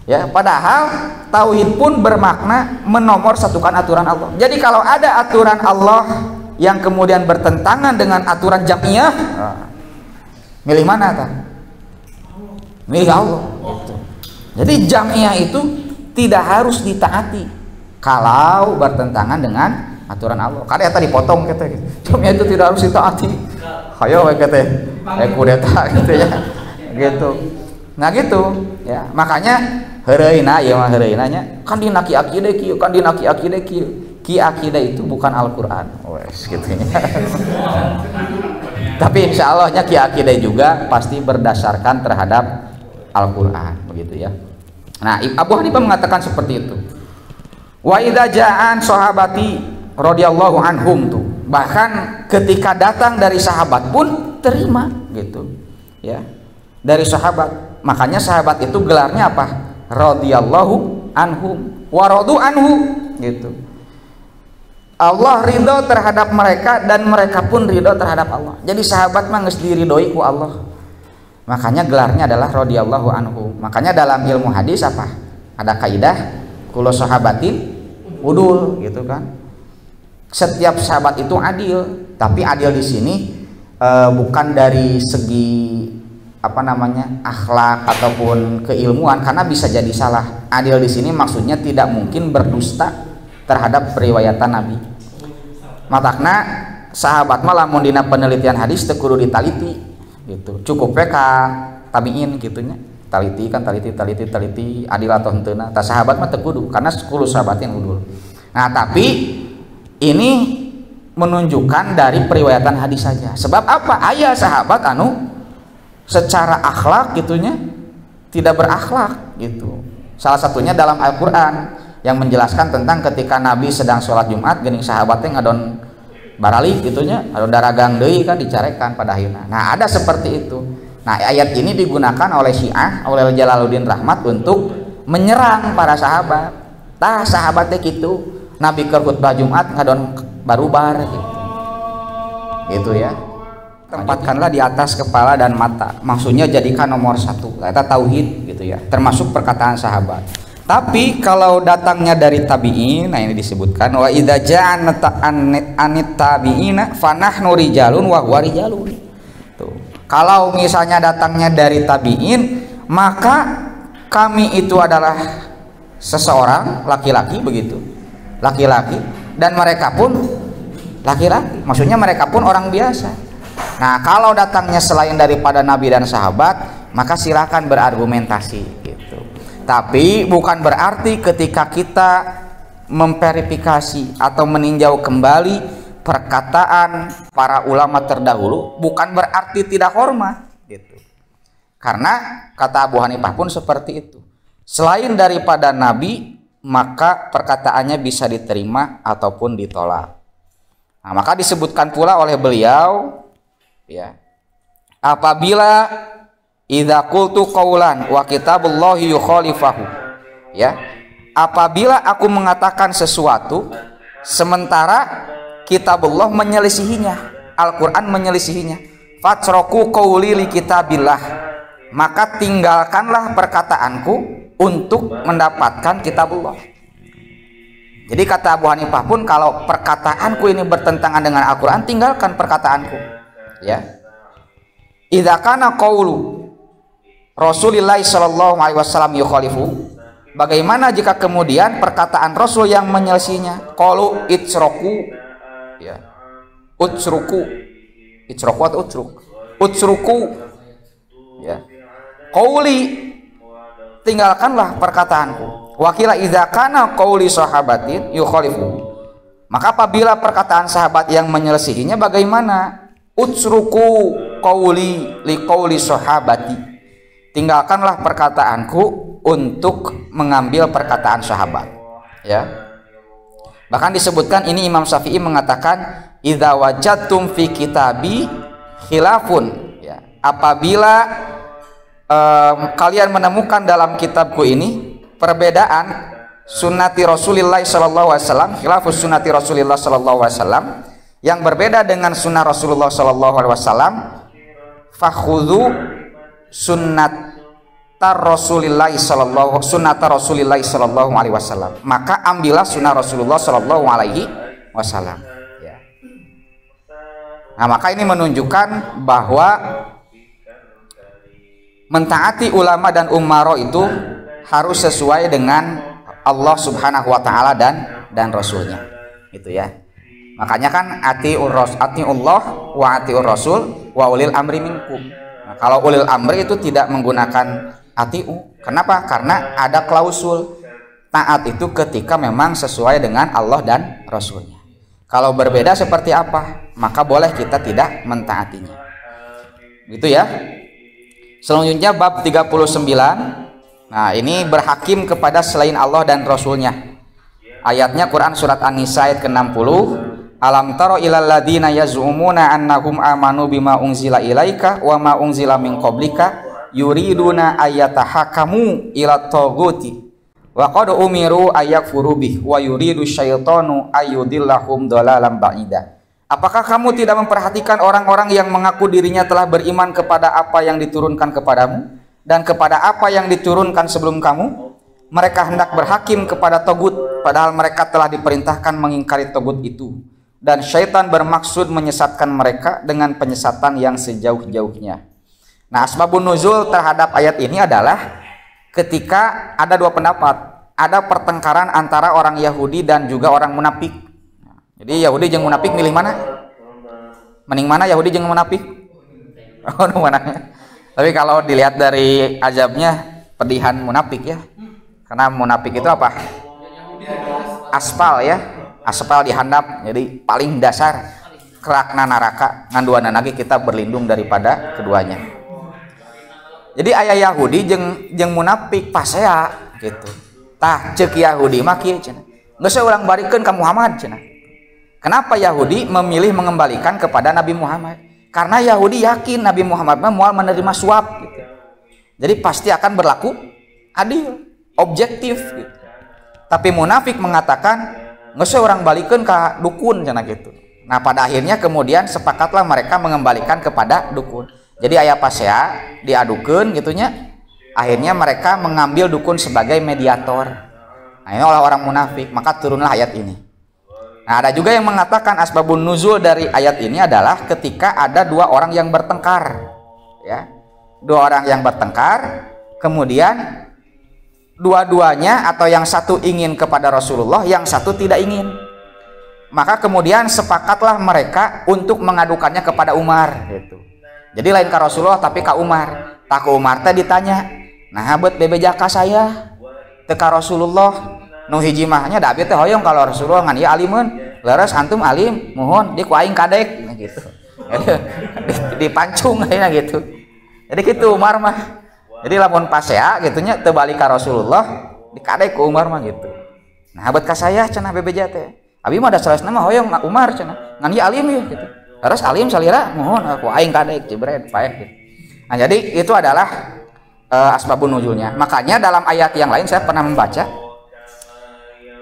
Ya, padahal tauhid pun bermakna menomorsatukan aturan Allah. Jadi kalau ada aturan Allah yang kemudian bertentangan dengan aturan jamiah, milih mana tak? Milih Allah. Gitu. Jadi jamiah itu tidak harus ditaati kalau bertentangan dengan aturan Allah. Karena tadi potong kata, jamiah itu tidak harus ditaati. Hayo kata, kudeta gitu ya, gitu. Nah gitu, ya makanya heureuna ya mah heureunanya kan dina ki akidah kieu, kan dina ki akidah kieu. Ki akidah itu bukan Al-Qur'an. Wes gitu ya. Tapi insyaallah ki akidah juga pasti berdasarkan terhadap Al-Qur'an, begitu ya. Nah, Abu Hanifah mengatakan seperti itu. Wa idza ja'an sahabati radhiyallahu anhum tuh. Bahkan ketika datang dari sahabat pun terima gitu. Ya. Dari sahabat. Makanya sahabat itu gelarnya apa? Radhiyallahu anhum wa radu anhu gitu. Allah ridho terhadap mereka dan mereka pun ridho terhadap Allah. Jadi sahabat mah geus diridhoi ku Allah. Makanya gelarnya adalah radhiyallahu anhu. Makanya dalam ilmu hadis apa? Ada kaidah kullu sahabatin udul gitu kan. Setiap sahabat itu adil, tapi adil di sini bukan dari segi apa namanya akhlak ataupun keilmuan, karena bisa jadi salah. Adil di sini maksudnya tidak mungkin berdusta terhadap periwayatan Nabi. Matakna sahabat mah lamun dina penelitian hadis teu kudu ditaliti gitu. Cukup ka tabiin gitunya. Taliti kan taliti adil atau henteuna. Tah sahabat mah teu kudu karena 10 sahabatin udul. Nah, tapi ini menunjukkan dari periwayatan hadis saja. Sebab apa? Aya sahabat anu secara akhlak gitunya tidak berakhlak gitu. Salah satunya dalam Al-Qur'an yang menjelaskan tentang ketika Nabi sedang sholat Jumat geuning sahabatnya ngadon baralik gitunya, adon daragang deui kan dicarekan pada akhirnya. Nah, ada seperti itu. Nah, ayat ini digunakan oleh Syiah, oleh Jalaluddin Rahmat untuk menyerang para sahabat. Tah sahabatnya gitu. Nabi keur khutbah Jumat ngadon barubar gitu. Gitu ya. Tempatkanlah di atas kepala dan mata. Maksudnya jadikan nomor satu. Eta tauhid gitu ya. Termasuk perkataan sahabat. Tapi kalau datangnya dari tabi'in, nah ini disebutkan wa idza ja'an anit tabi'ina fanahnu rijalun wa huwa rijalun. Tuh. Kalau misalnya datangnya dari tabi'in, maka kami itu adalah seseorang laki-laki begitu, laki-laki, dan mereka pun laki-laki, maksudnya mereka pun orang biasa. Nah, kalau datangnya selain daripada nabi dan sahabat, maka silakan berargumentasi gitu. Tapi bukan berarti ketika kita memverifikasi atau meninjau kembali perkataan para ulama terdahulu, bukan berarti tidak hormat gitu. Karena kata Abu Hanifah pun seperti itu. Selain daripada nabi, maka perkataannya bisa diterima ataupun ditolak. Nah, maka disebutkan pula oleh beliau, ya, apabila idza qultu qaulan wa kitabullahi yukhalifahu, ya, apabila aku mengatakan sesuatu sementara kitabullah menyelisihinya, Al-Qur'an menyelisihinya, fatraku qauli li kitabillah, maka tinggalkanlah perkataanku untuk mendapatkan kitabullah. Jadi kata Abu Hanifah pun, kalau perkataanku ini bertentangan dengan Al-Qur'an, tinggalkan perkataanku, ya. Idza kana qaulu Rasulillah sallallahu alaihi wasallam yukhalifu, bagaimana jika kemudian perkataan Rasul yang menyelisihinya? Qalu itsroku, ya, utsruku, itsroku atau utsruku, ya, qauli, tinggalkanlah perkataanku. Wakila idza kana qauli sahabatin yukhalifu, maka apabila perkataan sahabat yang menyelisihinya bagaimana? Utsruku qauli li qauli sahabati, tinggalkanlah perkataanku untuk mengambil perkataan sahabat, ya. Bahkan disebutkan ini Imam Syafi'i mengatakan idza wajadtum fi kitabi khilafun, ya, apabila kalian menemukan dalam kitabku ini perbedaan sunnati Rasulillah sallallahu alaihi wasallam, khilafus sunnati Rasulillah sallallahu alaihi wasallam, yang berbeda dengan sunnah Rasulullah sallallahu alaihi wasallam, fakhudhu sunnatar Rasulillah sallallahu alaihi wasallam, maka ambillah sunnah Rasulullah sallallahu alaihi wasallam, ya. Nah, maka ini menunjukkan bahwa mentaati ulama dan umaro itu harus sesuai dengan Allah Subhanahu wa taala dan Rasulnya, gitu ya. Makanya kan atiullah wa atiur rasul wa ulil amri minkum. Nah, kalau ulil amri itu tidak menggunakan atiu. Kenapa? Karena ada klausul taat itu ketika memang sesuai dengan Allah dan Rasulnya. Kalau berbeda seperti apa, maka boleh kita tidak mentaatinya. Gitu ya. Selanjutnya bab 39. Nah, ini berhakim kepada selain Allah dan Rasulnya. Ayatnya Quran surat An-Nisa ayat ke-60. Alam taro ilal ladina yaz'umuna annahum amanu bima unzila ilaika wa ma unzila min qablika yuriduna ayatahakamu ila taghuti wa qad umiru ayakfuru bih wa yuridu syaitanu ayyudillahum dhalalan ba'ida. Apakah kamu tidak memperhatikan orang-orang yang mengaku dirinya telah beriman kepada apa yang diturunkan kepadamu dan kepada apa yang diturunkan sebelum kamu? Mereka hendak berhakim kepada togut, padahal mereka telah diperintahkan mengingkari togut itu. Dan syaitan bermaksud menyesatkan mereka dengan penyesatan yang sejauh-jauhnya. Nah, asbabun nuzul terhadap ayat ini adalah ketika ada dua pendapat. Ada pertengkaran antara orang Yahudi dan juga orang munafik. Jadi Yahudi jeung munafik milih mana? Mending mana Yahudi jeung munafik? Oh, mana? Tapi kalau dilihat dari azabnya, pedihan munafik ya. Karena munafik itu apa? Aspal ya. Aspal dihandap. Jadi paling dasar kerakna neraka nganduana lagi kita berlindung daripada keduanya. Jadi ayah Yahudi jeung munafik pasea gitu. Tah ceuk Yahudi mah kieu cenah. Geus urang barikeun ka Muhammad cenah. Kenapa Yahudi memilih mengembalikan kepada Nabi Muhammad? Karena Yahudi yakin Nabi Muhammad moal menerima suap gitu. Jadi pasti akan berlaku adil, objektif gitu. Tapi munafik mengatakan geus urang balikeun ka dukun cenah gitu. Nah, pada akhirnya kemudian sepakatlah mereka mengembalikan kepada dukun. Jadi aya pasea diadukeun gitunya. Akhirnya mereka mengambil dukun sebagai mediator. Nah, ini orang-orang munafik, maka turunlah ayat ini. Nah, ada juga yang mengatakan asbabun nuzul dari ayat ini adalah ketika ada dua orang yang bertengkar, ya, dua orang yang bertengkar, kemudian dua-duanya atau yang satu ingin kepada Rasulullah, yang satu tidak ingin. Maka kemudian sepakatlah mereka untuk mengadukannya kepada Umar gitu. Jadi lain ke Rasulullah tapi ke Umar. Tak ke Umar teh ditanya, nah bet bebejaka saya teu ka Rasulullah nu hiji mahnya da abdi teh hoyong kalau Rasulullah ngan ieu alimeun, leres antum alim mohon di ku aing kadek nah gitu. Dipancung ayeuna gitu. Jadi gitu Umar mah. Jadi lamun pasea gitu nya teu balik ka Rasulullah dikadek ku Umar mah gitu. Nah bet ka saya cenah bebeja teh. Abi mah da salesna mah hoyong Umar cenah. Ngan ieu alim ieu gitu. Terus alim salira mohon aku aing kadek jebret paeh gitu. Nah jadi itu adalah asbabun nuzulnya. Makanya dalam ayat yang lain saya pernah membaca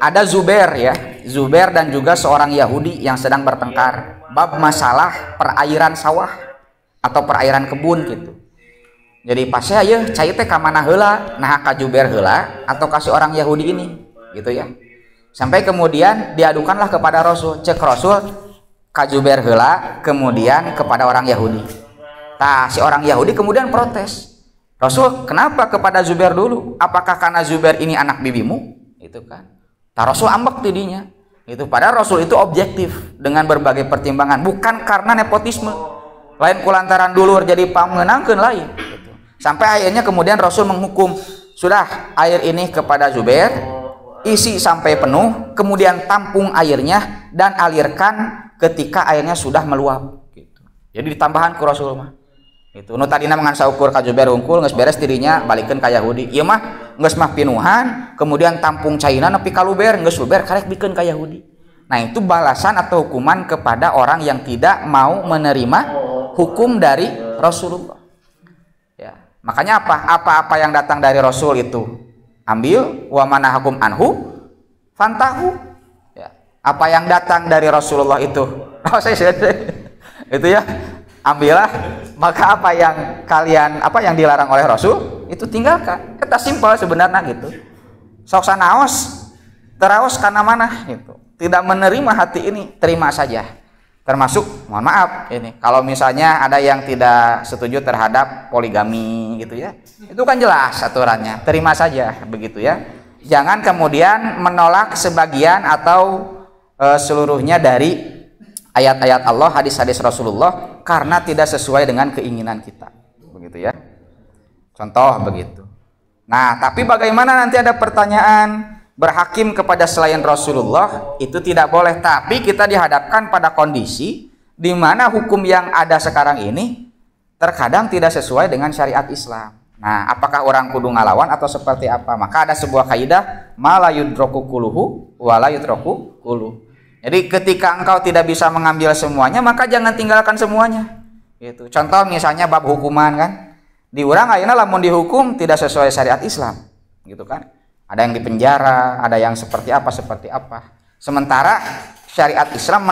ada Zubair ya, Zubair dan juga seorang Yahudi yang sedang bertengkar bab masalah perairan sawah atau perairan kebun gitu. Jadi pas ya cai teh ka mana heula, nah ka Zubair heula atau kasih orang Yahudi ini gitu ya. Sampai kemudian diadukanlah kepada Rasul, cek Rasul ka Zubair heula kemudian kepada orang Yahudi. Nah, si orang Yahudi kemudian protes. Rasul, kenapa kepada Zubair dulu? Apakah karena Zubair ini anak bibimu? Itu kan. Nah, Rasul ambek tidinya. Itu padahal Rasul itu objektif dengan berbagai pertimbangan, bukan karena nepotisme. Lain kulantaran dulur jadi pamenangkeun lain. Gitu. Sampai akhirnya kemudian Rasul menghukum, sudah air ini kepada Zubair, isi sampai penuh, kemudian tampung airnya dan alirkan ketika airnya sudah meluap. Gitu. Jadi ditambahan ke Rasul mah. Itu nu tadina mangan saukur ka Zubair hungkul geus beres dirinya balikeun ka Yahudi. Ieu mah geus mah pinuhan, kemudian tampung caina nepi ka luber, geus luber karek bikeun ka Yahudi. Nah, itu balasan atau hukuman kepada orang yang tidak mau menerima hukum dari Rasulullah. Ya, makanya apa-apa yang datang dari Rasul itu ambil, wa manahakum anhu fantahu. Ya, apa yang datang dari Rasulullah itu itu ya ambillah, maka apa yang dilarang oleh Rasul itu tinggalkan. Kita simpel sebenarnya gitu. Sok sanaos teraos kana mana gitu. Tidak menerima hati ini, terima saja. Termasuk mohon maaf ini kalau misalnya ada yang tidak setuju terhadap poligami gitu ya. Itu kan jelas aturannya, terima saja begitu ya. Jangan kemudian menolak sebagian atau seluruhnya dari ayat-ayat Allah, hadis-hadis Rasulullah karena tidak sesuai dengan keinginan kita. Begitu ya. Contoh begitu. Nah, tapi bagaimana nanti ada pertanyaan berhakim kepada selain Rasulullah itu tidak boleh, tapi kita dihadapkan pada kondisi di mana hukum yang ada sekarang ini terkadang tidak sesuai dengan syariat Islam. Nah, apakah orang kudu ngalawan atau seperti apa? Maka ada sebuah kaidah ma la yudroku kuluhu wa la yudroku kuluh. Jadi ketika engkau tidak bisa mengambil semuanya, maka jangan tinggalkan semuanya. Gitu. Contoh misalnya bab hukuman kan, di urang ayeuna lamun dihukum tidak sesuai syariat Islam, gitu kan? Ada yang dipenjara, ada yang seperti apa. Sementara syariat Islam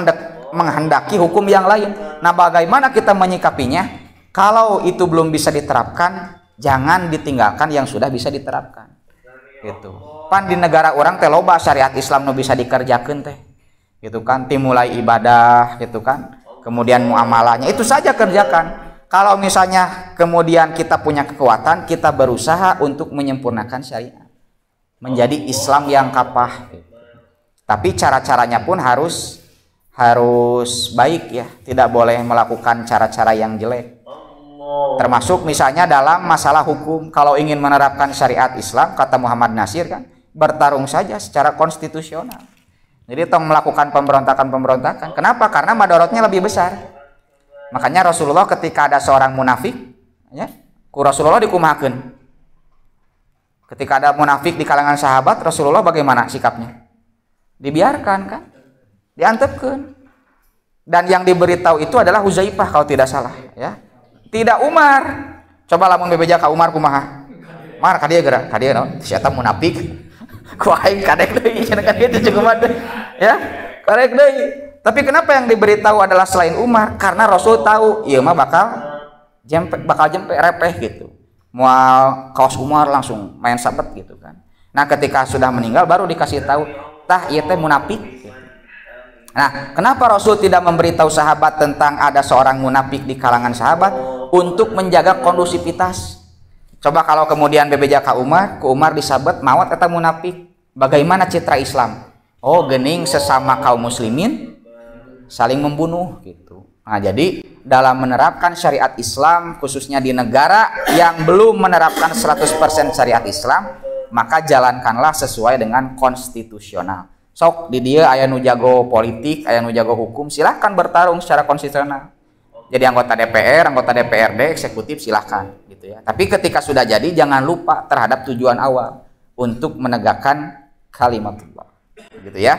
menghendaki hukum yang lain. Nah, bagaimana kita menyikapinya? Kalau itu belum bisa diterapkan, jangan ditinggalkan yang sudah bisa diterapkan. Gitu. Pan di negara orang teh loba syariat Islam nu bisa dikerjakeun teh. Gitu kan, dimulai ibadah gitu kan, kemudian muamalahnya itu saja kerjakan. Kalau misalnya kemudian kita punya kekuatan, kita berusaha untuk menyempurnakan syariat menjadi Islam yang kapah. Tapi cara-caranya pun harus baik ya, tidak boleh melakukan cara-cara yang jelek. Termasuk misalnya dalam masalah hukum, kalau ingin menerapkan syariat Islam, kata Muhammad Nasir kan, bertarung saja secara konstitusional. Jadi tong melakukan pemberontakan. Kenapa? Karena madorotnya lebih besar. Makanya Rasulullah ketika ada seorang munafik, ya, ku Rasulullah dikumahakeun. Ketika ada munafik di kalangan sahabat, Rasulullah bagaimana sikapnya? Dibiarkan kan? Diantepkeun. Dan yang diberitahu itu adalah Huzaifah kalau tidak salah, ya. Tidak Umar. Coba lamun bebeja ka Umar kumaha? Umar ka dieu geura, ka dieu naon? Si eta munafik. Ku aing kadek deui cenah kan kitu cukup teh. Ya, kadek deui. Tapi kenapa yang diberitahu adalah selain Umar? Karena Rasul tahu ieu mah bakal jempe repeh gitu. Moal kaos Umar langsung main sabet gitu kan. Nah, ketika sudah meninggal baru dikasih tahu, tah ieu teh munafik. Nah, kenapa Rasul tidak memberitahu sahabat tentang ada seorang munafik di kalangan sahabat? Untuk menjaga kondusivitas. Coba kalau kemudian bebeja ka Umar, ku Umar disabet maot eta munafik. Bagaimana citra Islam? Oh, geuning sesama kaum muslimin saling membunuh gitu. Nah, jadi dalam menerapkan syariat Islam khususnya di negara yang belum menerapkan 100% syariat Islam, maka jalankanlah sesuai dengan konstitusional. Sok di dia aya nu jago politik, aya nu jago hukum, silahkan bertarung secara konstitusional. Jadi anggota DPR, anggota DPRD, eksekutif silahkan gitu ya. Tapi ketika sudah jadi jangan lupa terhadap tujuan awal untuk menegakkan kalimatullah. Gitu ya.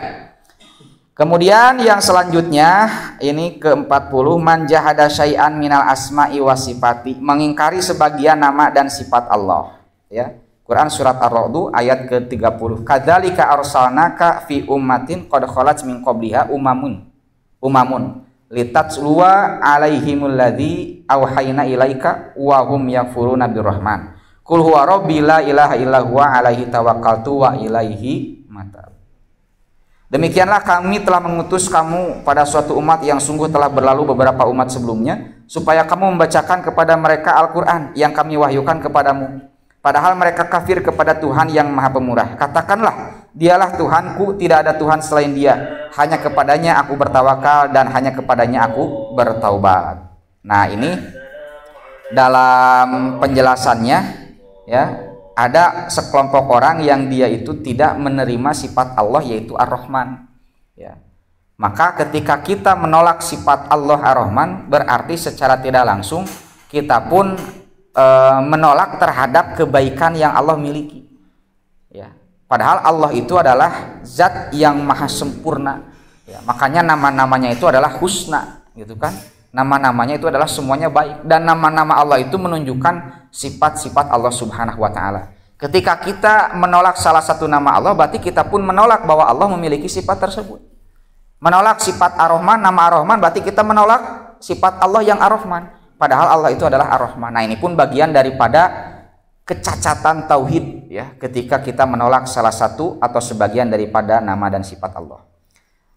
Kemudian yang selanjutnya ini ke-40 man jahada syai'an minal asma'i wa sifati, mengingkari sebagian nama dan sifat Allah ya. Quran surat Ar-Ra'd ayat ke-30. Kadzalika arsalnaka fi ummatin qad khalat min qabliha umamun litatsluwa alaihimul ladzi auhayna ilaika wa hum yakfuruna birrahman. Qul huwa rabbi la ilaha illa huwa alaihi tawakkaltu wa ilaihi matab. Demikianlah kami telah mengutus kamu pada suatu umat yang sungguh telah berlalu beberapa umat sebelumnya, supaya kamu membacakan kepada mereka Al-Quran yang kami wahyukan kepadamu. Padahal mereka kafir kepada Tuhan yang Maha Pemurah. Katakanlah, dialah Tuhanku, tidak ada Tuhan selain Dia. Hanya kepadanya aku bertawakal dan hanya kepadanya aku bertaubat. Nah, ini dalam penjelasannya ya, ada sekelompok orang yang dia itu tidak menerima sifat Allah yaitu Ar-Rahman ya. Maka ketika kita menolak sifat Allah Ar-Rahman, berarti secara tidak langsung kita pun menolak terhadap kebaikan yang Allah miliki ya. Padahal Allah itu adalah zat yang maha sempurna ya. Makanya nama-namanya itu adalah husna gitu kan. Nama-namanya itu adalah semuanya baik, dan nama-nama Allah itu menunjukkan sifat-sifat Allah Subhanahu wa taala. Ketika kita menolak salah satu nama Allah, berarti kita pun menolak bahwa Allah memiliki sifat tersebut. Menolak sifat Ar-Rahman, nama Ar-Rahman, berarti kita menolak sifat Allah yang Ar-Rahman. Padahal Allah itu adalah Ar-Rahman. Nah, ini pun bagian daripada kecacatan tauhid ya, ketika kita menolak salah satu atau sebagian daripada nama dan sifat Allah.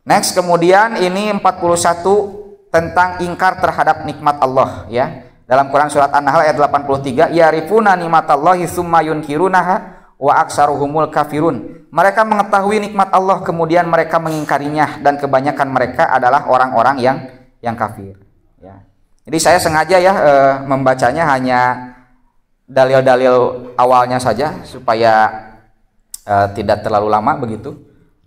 Next, kemudian ini 41 tentang ingkar terhadap nikmat Allah ya. Dalam Quran surat An-Nahl ayat 83, yarifuna nikmatallahi tsumma yunkirunaha wa aksaruhumul kafirun. Mereka mengetahui nikmat Allah kemudian mereka mengingkarinya, dan kebanyakan mereka adalah orang-orang yang kafir ya. Jadi saya sengaja ya membacanya hanya dalil-dalil awalnya saja supaya tidak terlalu lama begitu.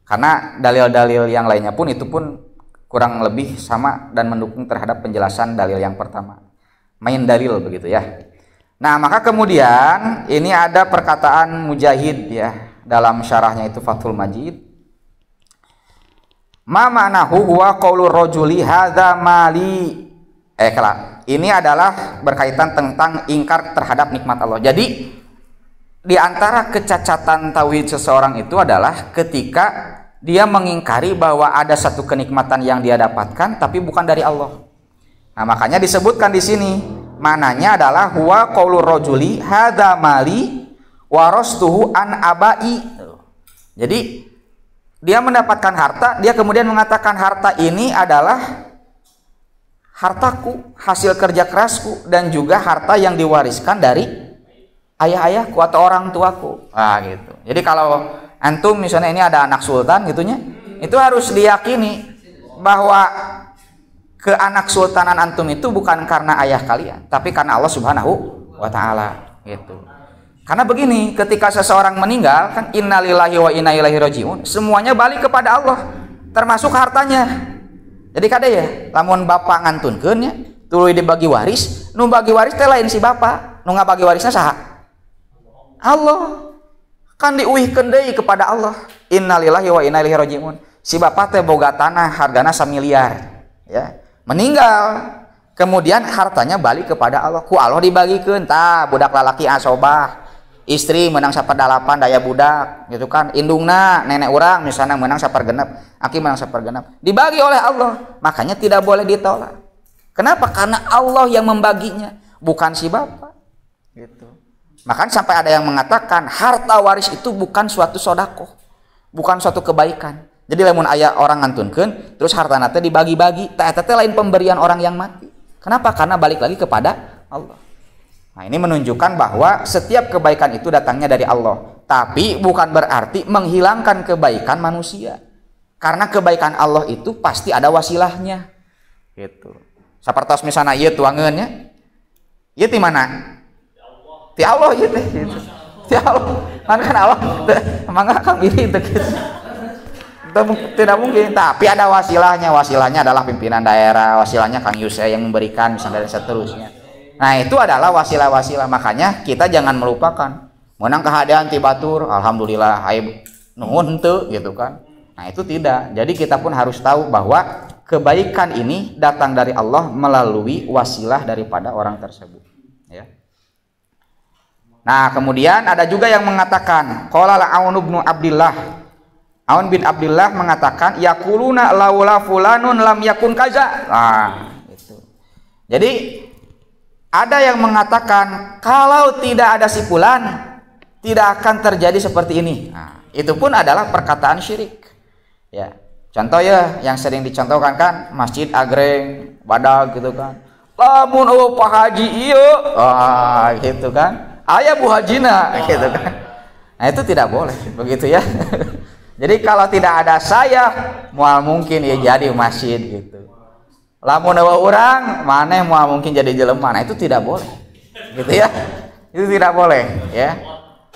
Karena dalil-dalil yang lainnya pun itu pun kurang lebih sama dan mendukung terhadap penjelasan dalil yang pertama. Main dalil begitu ya. Nah, maka kemudian ini ada perkataan Mujahid ya dalam syarahnya itu Fathul Majid. Ma ma'nahu huwa qaulur rajuli hadza mali. Ini adalah berkaitan tentang ingkar terhadap nikmat Allah. Jadi di antara kecacatan tauhid seseorang itu adalah ketika dia mengingkari bahwa ada satu kenikmatan yang dia dapatkan tapi bukan dari Allah. Nah, makanya disebutkan di sini mananya adalah huwa qaulur rajuli hadza mali warastuhu an abai. Jadi dia mendapatkan harta, dia kemudian mengatakan harta ini adalah hartaku, hasil kerja kerasku, dan juga harta yang diwariskan dari ayah-ayahku atau orang tuaku. Nah, gitu. Jadi kalau antum misalnya ini ada anak sultan gitunya, itu harus diyakini bahwa ke anak sultanan antum itu bukan karena ayah kalian, tapi karena Allah Subhanahu wa taala gitu. Karena begini, ketika seseorang meninggal kan innalillahi wa inna ilaihi rajiun, semuanya balik kepada Allah, termasuk hartanya. Jadi kade ya, lamun bapak ngantunkeun nya, tuluy dibagi waris, nu bagi waris teh lain si bapak, nu ngabagi warisna saha? Allah. Kan diuihkeun deui kepada Allah. Innalillahi wa inna ilaihi rajiun. Si bapak teh boga tanah hargana 1 miliar ya. Meninggal, kemudian hartanya balik kepada Allah. Ku Allah dibagikeun, tah budak lalaki asobah, istri menang 1/8 daya budak gitu kan. Indungna nenek urang misalnya menang 1/6, aki menang 1/6. Dibagi oleh Allah, makanya tidak boleh ditolak. Kenapa? Karena Allah yang membaginya, bukan si bapak gitu. Makanya sampai ada yang mengatakan harta waris itu bukan suatu sodakoh, bukan suatu kebaikan. Jadi lamun aya orang ngantunkeun terus hartana teh dibagi-bagi, teh eta teh lain pemberian orang yang mati. Kenapa? Karena balik lagi kepada Allah. Nah, ini menunjukkan bahwa setiap kebaikan itu datangnya dari Allah, tapi bukan berarti menghilangkan kebaikan manusia. Karena kebaikan Allah itu pasti ada wasilahnya. Gitu. Sapertos misalnya ieu tuangeunnya. Ieu ti mana? Ti Allah ieu teh gitu. Ti Allah. Kan Allah mangga Kang Biri teh gitu. Tidak mungkin, tapi ada wasilahnya. Wasilahnya adalah pimpinan daerah, wasilahnya Kang Yusuf yang memberikan, misalnya dan seterusnya. Nah, itu adalah wasilah-wasilah. Makanya kita jangan melupakan. Menang kehadiran ti batur, alhamdulillah aib nuhun teu gitu kan. Nah, itu tidak. Jadi kita pun harus tahu bahwa kebaikan ini datang dari Allah melalui wasilah daripada orang tersebut, ya. Nah, kemudian ada juga yang mengatakan qala Aun bin Abdullah. Aun bin Abdullah mengatakan yaquluna laula fulanun lam yakun kaza. Nah, itu. Jadi ada yang mengatakan kalau tidak ada si fulan tidak akan terjadi seperti ini. Nah, itu pun adalah perkataan syirik. Ya. Contoh ya yang sering dicontohkan kan masjid agreng badag gitu kan. Lamun eueuh Pak Haji ieu. Ah, gitu kan. Aya Bu Hajina gitu kan. Nah, itu tidak boleh begitu ya. Jadi kalau tidak ada saya, moal mungkin ya jadi masjid gitu. Lamun eueuh urang, maneh moal mungkin jadi jelema. Nah, itu tidak boleh. Gitu ya. Itu tidak boleh, ya.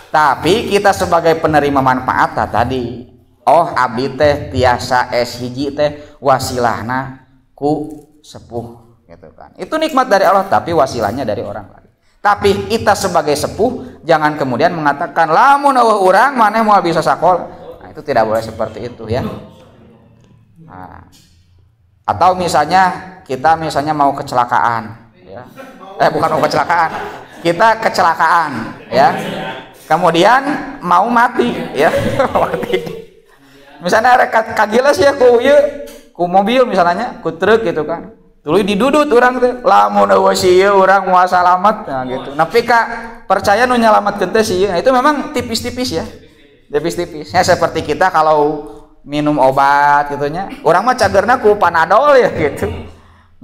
Tapi kita sebagai penerima manfaat tadi, oh abdi teh tiasa es hiji teh wasilahna ku sepuh gitu kan. Itu nikmat dari Allah, tapi wasilahnya dari orang lain. Tapi kita sebagai sepuh jangan kemudian mengatakan lamun eueuh urang maneh moal bisa sakola. Itu tidak boleh seperti itu ya. Nah, atau misalnya kita mau kecelakaan ya. Bukan mau kecelakaan. Kita kecelakaan ya. Kemudian mau mati ya. Mati. Misalnya rek kagiles ya ku mobil misalnya, ku truk gitu kan. Tuluy didudut urang teh. Lamun eueuh sieu urang moal salamet nah gitu. Nepi ka percaya nu nyalametkeun teh sieu. Nah, itu memang tipis-tipis ya. Tipis-tipis. Ya seperti kita kalau minum obat gitunya, orang mah cagerna ku Panadol ya gitu.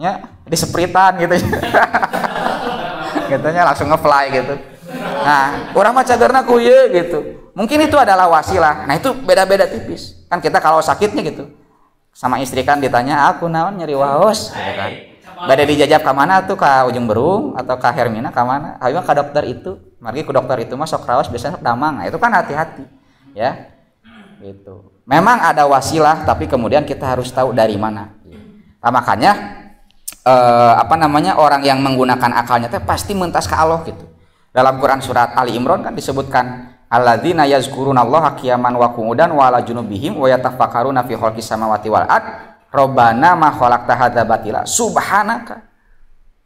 Ya, disepritan gitu. Gitunya langsung ngefly gitu. Nah, orang mah cagerna ku ieu gitu. Mungkin itu adalah wasilah. Nah, itu beda-beda tipis. Kan kita kalau sakitnya gitu. Sama istri kan ditanya, "Aku naon nyeri waos?" gitu kan. Bade dijajab ka mana tuh, ka Ujung Berung atau ka Hermina ka mana? Ayo ka dokter itu. Margi ku dokter itu mah sok raos biasanya sok damang. Nah, itu kan hati-hati. Ya. Gitu. Memang ada wasilah tapi kemudian kita harus tahu dari mana. Nah, makanya orang yang menggunakan akalnya teh pasti mentas ke Allah gitu. Dalam Quran surat Ali Imran kan disebutkan alladzina yazkurunallaha qiyaman wa qu'udan wa ala junubihim wa yatafakkaruna fi khalqis samawati wal ard rabbana ma khalaqta hadza batila subhanaka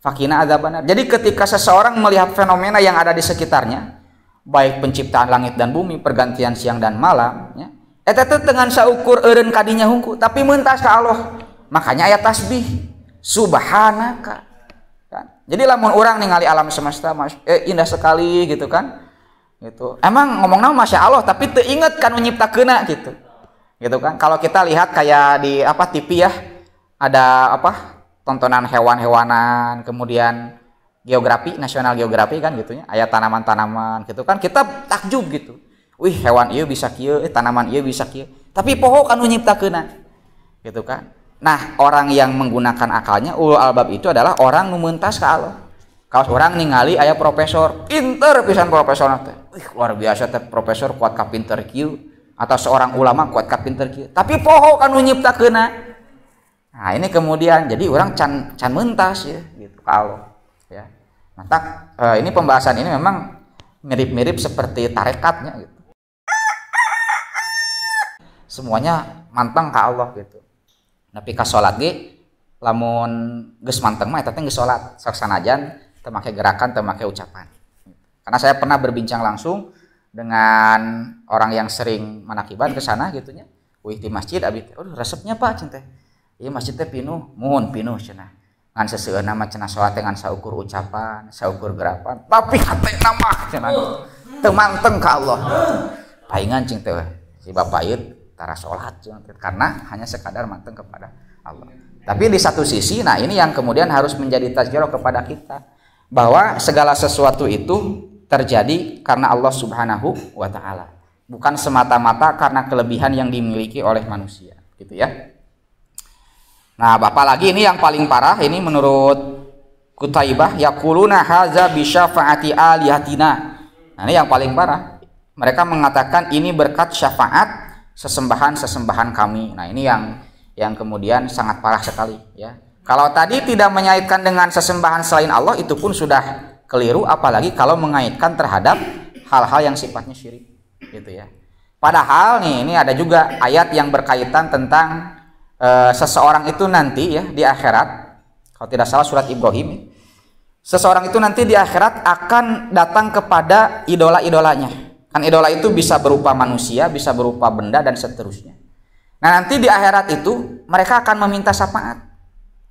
faqina adzabannar. Jadi ketika seseorang melihat fenomena yang ada di sekitarnya, baik penciptaan langit dan bumi, pergantian siang dan malam ya, eta teh dengan saukur eureun kadinya hungku tapi mentas ka Allah. Makanya ayat tasbih subhanaka kan. Jadi lamun orang ningali alam semesta indah sekali gitu kan. Gitu. Emang ngomongna masya Allah tapi teu inget kan nyiptakeunna gitu. Gitu kan. Kalau kita lihat kayak di TV ya, ada tontonan hewan-hewanan, kemudian geografi, nasional geografi kan gitunya, aya tanaman-tanaman gitu kan, kita takjub gitu. Wih, hewan ieu bisa kieu, tanaman ieu bisa kieu. Tapi poho anu nyiptakeunna. Gitu kan. Nah, orang yang menggunakan akalnya ulul albab itu adalah orang nu meuntas ka Allah. Kalau orang ningali aya profesor, pinter pisan profesorna teh. Wih, luar biasa teh profesor kuat ka pinter kieu, atau seorang ulama kuat ka pinter kieu. Tapi poho anu nyiptakeunna. Nah, ini kemudian jadi orang can meuntas ya gitu ka Allah. Ya. Maka ini pembahasan ini memang mirip-mirip seperti tarekatnya gitu. Semuanya manteng ka Allah gitu. Tapi ka salat ge lamun geus manteng mah eta teh geus salat, sok sanajan teu make gerakan, teu make ucapan. Karena saya pernah berbincang langsung dengan orang yang sering manakiban ke sana gitunya. Wih di masjid abi teh, resepnya Pak cen teh. Ieu masjid teh pinuh, muhun pinuh cenah. Ngan seseueuna mah cenah salat dengan saukur ucapan, saukur gerakan, tapi hatena mah cenah teu manteng ka Allah. Paingan cing teh si bapak ieu tara salat karena hanya sekadar manteng kepada Allah. Tapi di satu sisi, nah ini yang kemudian harus menjadi tazkirah kepada kita. bahwa segala sesuatu itu terjadi karena Allah Subhanahu wa taala, bukan semata-mata karena kelebihan yang dimiliki oleh manusia, gitu ya. Nah, Bapak lagi ini yang paling parah ini menurut Qutaibah, yaquluna haza bi syafaati alihatina. Nah, ini yang paling parah. Mereka mengatakan ini berkat syafaat sesembahan-sesembahan kami. Nah, ini yang kemudian sangat parah sekali ya. Kalau tadi tidak mengaitkan dengan sesembahan selain Allah itu pun sudah keliru, apalagi kalau mengaitkan terhadap hal-hal yang sifatnya syirik, gitu ya. Padahal nih, ini ada juga ayat yang berkaitan tentang seseorang itu nanti ya di akhirat, kalau tidak salah surat Ibrahim, seseorang itu nanti di akhirat akan datang kepada idola-idolanya. Kan idola itu bisa berupa manusia, bisa berupa benda dan seterusnya. Nah, nanti di akhirat itu mereka akan meminta syafaat.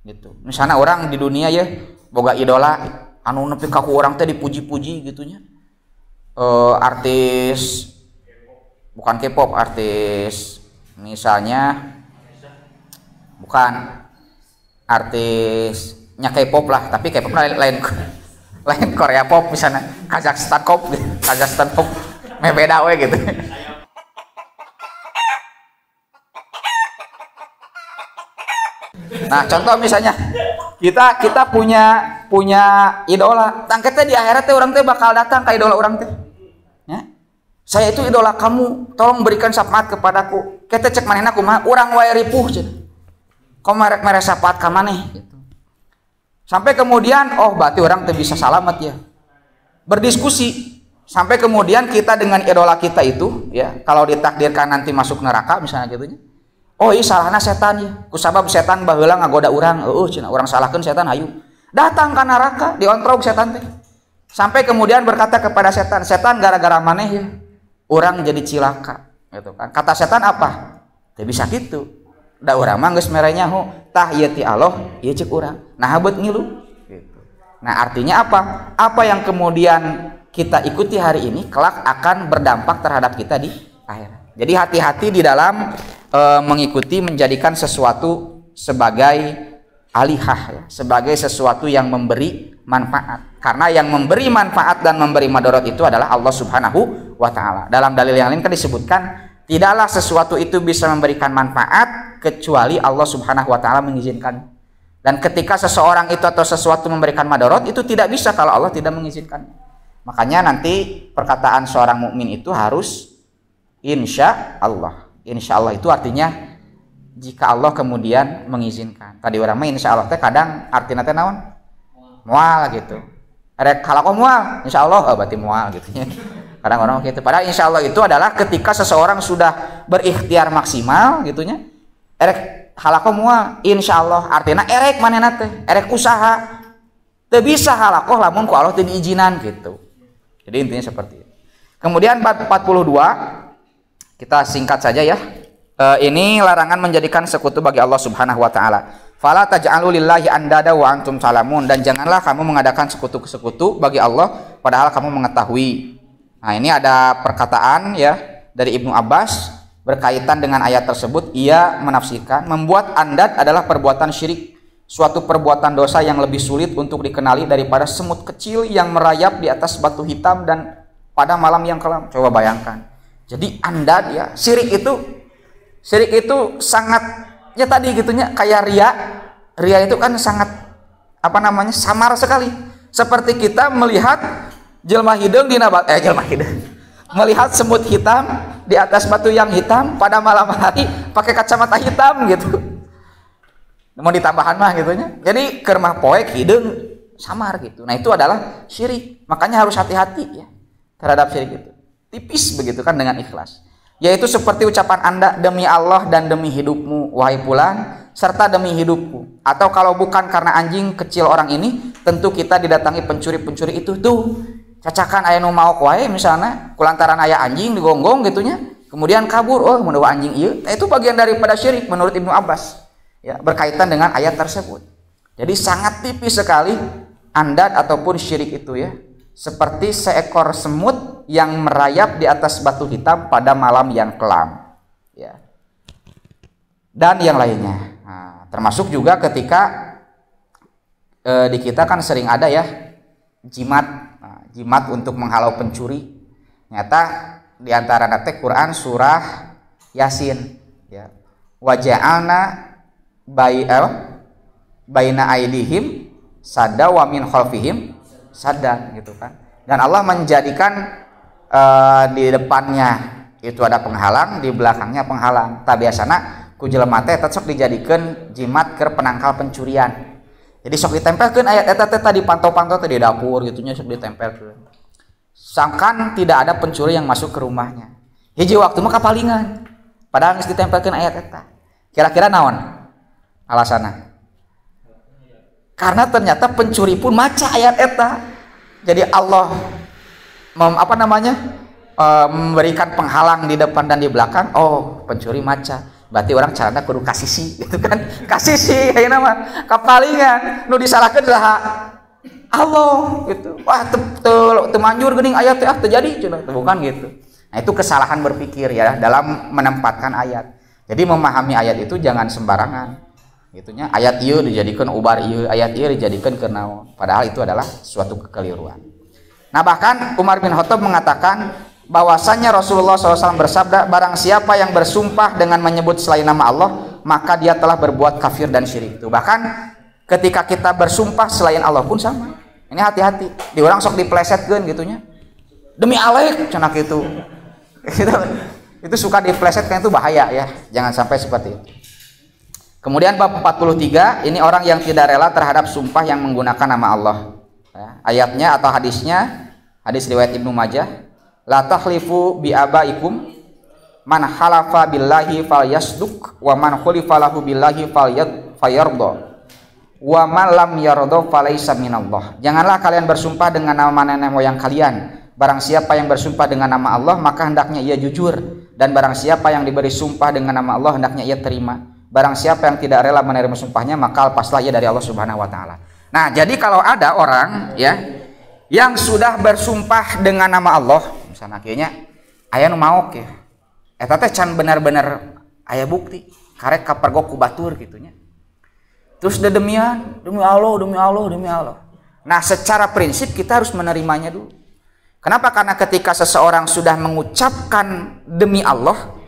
Gitu. Misalnya orang di dunia ya boga idola anu nepi ka urang teh dipuji-puji gitunya. Artis bukan K-pop, artis misalnya bukan artisnya K-pop lah, tapi K-pop lain Korea pop misalnya, Kazakhstan pop beda we gitu. Nah, contoh misalnya kita punya idola, tangketnya di akhirat teh orang teh bakal datang ke idola orang teh. Ya. Saya itu idola kamu, tolong berikan syafaat kepadaku. Kita cek manehna kumaha, urang wae ripuh cenah. Komarek mere syafaat ka maneh gitu. Sampai kemudian oh berarti orang teh bisa selamat ya. Berdiskusi sampai kemudian kita dengan idola kita itu ya, kalau ditakdirkan nanti masuk neraka misalnya gitu. Oh iya salahna setan ya, kusabab setan baheula ngagoda urang, cenah urang salahkeun setan hayu. Datang ke neraka, diontrog setan teh. Sampai kemudian berkata kepada setan, setan gara-gara maneh ya, urang jadi cilaka, gitu kan. Kata setan apa? Teu bisa kitu. Da urang mah geus mere nyaho, tah ieu ti Allah, ieu ceuk urang. Nah habeut ngilu gitu. Nah, artinya apa? Apa yang kemudian kita ikuti hari ini kelak akan berdampak terhadap kita di akhirat. Jadi hati-hati di dalam mengikuti, menjadikan sesuatu sebagai alihah ya, sebagai sesuatu yang memberi manfaat. Karena yang memberi manfaat dan memberi madarat itu adalah Allah Subhanahu wa taala. Dalam dalil yang lain kan disebutkan tidaklah sesuatu itu bisa memberikan manfaat kecuali Allah Subhanahu wa taala mengizinkan. Dan ketika seseorang itu atau sesuatu memberikan madarat itu tidak bisa kalau Allah tidak mengizinkan. Makanya nanti perkataan seorang mukmin itu harus insya Allah. Insya Allah itu artinya jika Allah kemudian mengizinkan. Tadi orang mah insya Allah teh kadang artinya teh naon? Mual gitu. Rek halako mual, insya Allah berarti mual gitu ya. Kadang orang gitu. Padahal insya Allah itu adalah ketika seseorang sudah berikhtiar maksimal gitunya. Rek halako mual, insya Allah artinya erek manehna teh, erek usaha. Teu bisa halako lamun ku Allah teu diizinan gitu. Jadi intinya seperti itu. Kemudian 42 kita singkat saja ya. Ini larangan menjadikan sekutu bagi Allah Subhanahu wa taala. Fala taj'alu lillahi andada wa antum talamun, dan janganlah kamu mengadakan sekutu-sekutu bagi Allah padahal kamu mengetahui. Nah, ini ada perkataan ya dari Ibnu Abbas berkaitan dengan ayat tersebut. Ia menafsirkan membuat andad adalah perbuatan syirik, suatu perbuatan dosa yang lebih sulit untuk dikenali daripada semut kecil yang merayap di atas batu hitam dan pada malam yang kelam. Coba bayangkan. Jadi andad ya, syirik itu sangat ya tadi gitunya kayak ria itu kan sangat samar sekali. Seperti kita melihat jelma hidung di nabat melihat semut hitam di atas batu yang hitam pada malam hari pakai kacamata hitam gitu. Mau ditambahan mah gitunya. Jadi keur mah poek hidung samar gitu. Nah, itu adalah syirik. Makanya harus hati-hati ya terhadap syirik itu. Tipis begitu kan dengan ikhlas. Yaitu seperti ucapan Anda, demi Allah dan demi hidupmu wahai fulan, serta demi hidupku. Atau kalau bukan karena anjing kecil orang ini, tentu kita didatangi pencuri-pencuri itu tuh. Cacakan aya nu maok wae misalnya, kulantaran aya anjing digonggong gitunya, kemudian kabur, oh menawa anjing ieu. Nah, itu bagian daripada syirik menurut Ibnu Abbas. Ya, berkaitan dengan ayat tersebut. Jadi sangat tipis sekali andad ataupun syirik itu ya. Seperti seekor semut yang merayap di atas batu hitam pada malam yang kelam ya. Dan yang lainnya. Nah, termasuk juga ketika di kita kan sering ada ya jimat. Nah, jimat untuk menghalau pencuri. Nyata di antara nate Quran surah Yasin ya. Wa ja'alna baina aidihim sadda wa min khalfihim sadda gitu kan. Dan Allah menjadikan di depannya itu ada penghalang, di belakangnya penghalang. Ta biasana ku jelema teh sok dijadikeun jimat keur penangkal pencurian. Jadi sok ditempelkeun ayat eta teh tadi pantau-pantau teh di dapur gitunya sok ditempelkeun. Sangkan tidak ada pencuri yang masuk ke rumahnya. Hiji waktu mah kapalingan. Padahal geus ditempelkeun ayat eta. Kira-kira naon alasanna? Karena ternyata pencuri pun maca ayat eta. Jadi Allah memberikan penghalang di depan dan di belakang. Oh, pencuri maca. Berarti orang caranya kudu kasisi gitu kan. Kasisi ayeuna mah kapalingan nu disalahkeun saha? Allah gitu. Wah, teu manjur geuning ayat teh terjadi cenah. Bukan gitu. Nah, itu kesalahan berpikir ya dalam menempatkan ayat. Jadi memahami ayat itu jangan sembarangan. Gitunya ayat ieu dijadikan ubar ieu, ayat ieu dijadikan kenaon. Padahal itu adalah suatu kekeliruan. Nah, bahkan Umar bin Khattab mengatakan bahwasannya Rasulullah SAW bersabda, barang siapa yang bersumpah dengan menyebut selain nama Allah, maka dia telah berbuat kafir dan syirik. Itu bahkan ketika kita bersumpah selain Allah pun sama. Ini hati-hati. Di orang sok diplesetkeun gitunya. Demi Alek cenah kitu. Itu suka diplesetkan, itu bahaya ya. Jangan sampai seperti itu. Kemudian bab 43, ini orang yang tidak rela terhadap sumpah yang menggunakan nama Allah. Ya, ayatnya atau hadisnya, hadis riwayat Ibnu Majah, la tahlifu bi abaikum man halafa billahi falyasduq wa man khulifa lahu billahi fayarda wa man lam yarda falaysa minallah. Janganlah kalian bersumpah dengan nama nenek moyang kalian. Barang siapa yang bersumpah dengan nama Allah, maka hendaknya ia jujur, dan barang siapa yang diberi sumpah dengan nama Allah, hendaknya ia terima. Barang siapa yang tidak rela menerima sumpahnya, maka lepaslah ia dari Allah Subhanahu wa taala. Nah, jadi kalau ada orang ya yang sudah bersumpah dengan nama Allah, misalnya akhirnya aya nu maok ya. Eta teh can benar-benar aya bukti, karek kapergok ku batur gitunya. Terus dedemian, demi Allah, demi Allah, demi Allah. Nah, secara prinsip kita harus menerimanya dulu. Kenapa? Karena ketika seseorang sudah mengucapkan demi Allah,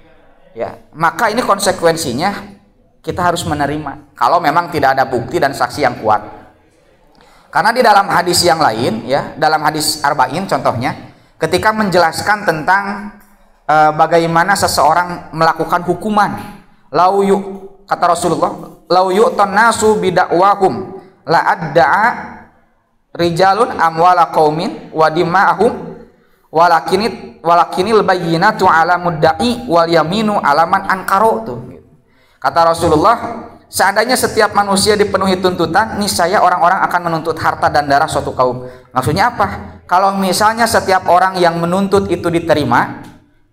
ya, maka ini konsekuensinya kita harus menerima. Kalau memang tidak ada bukti dan saksi yang kuat. Karena di dalam hadis yang lain, ya, dalam hadis Arba'in contohnya, ketika menjelaskan tentang bagaimana seseorang melakukan hukuman, kata Rasulullah, lau yu'tan nasu bidakwahum la adda'a rijalun amwala qaumin wa dima'ahum walakinil bayyinatu ala mudda'i wal yaminu alaman ankaro tuh. Kata Rasulullah, seandainya setiap manusia dipenuhi tuntutan, niscaya orang-orang akan menuntut harta dan darah suatu kaum. Maksudnya apa? Kalau misalnya setiap orang yang menuntut itu diterima,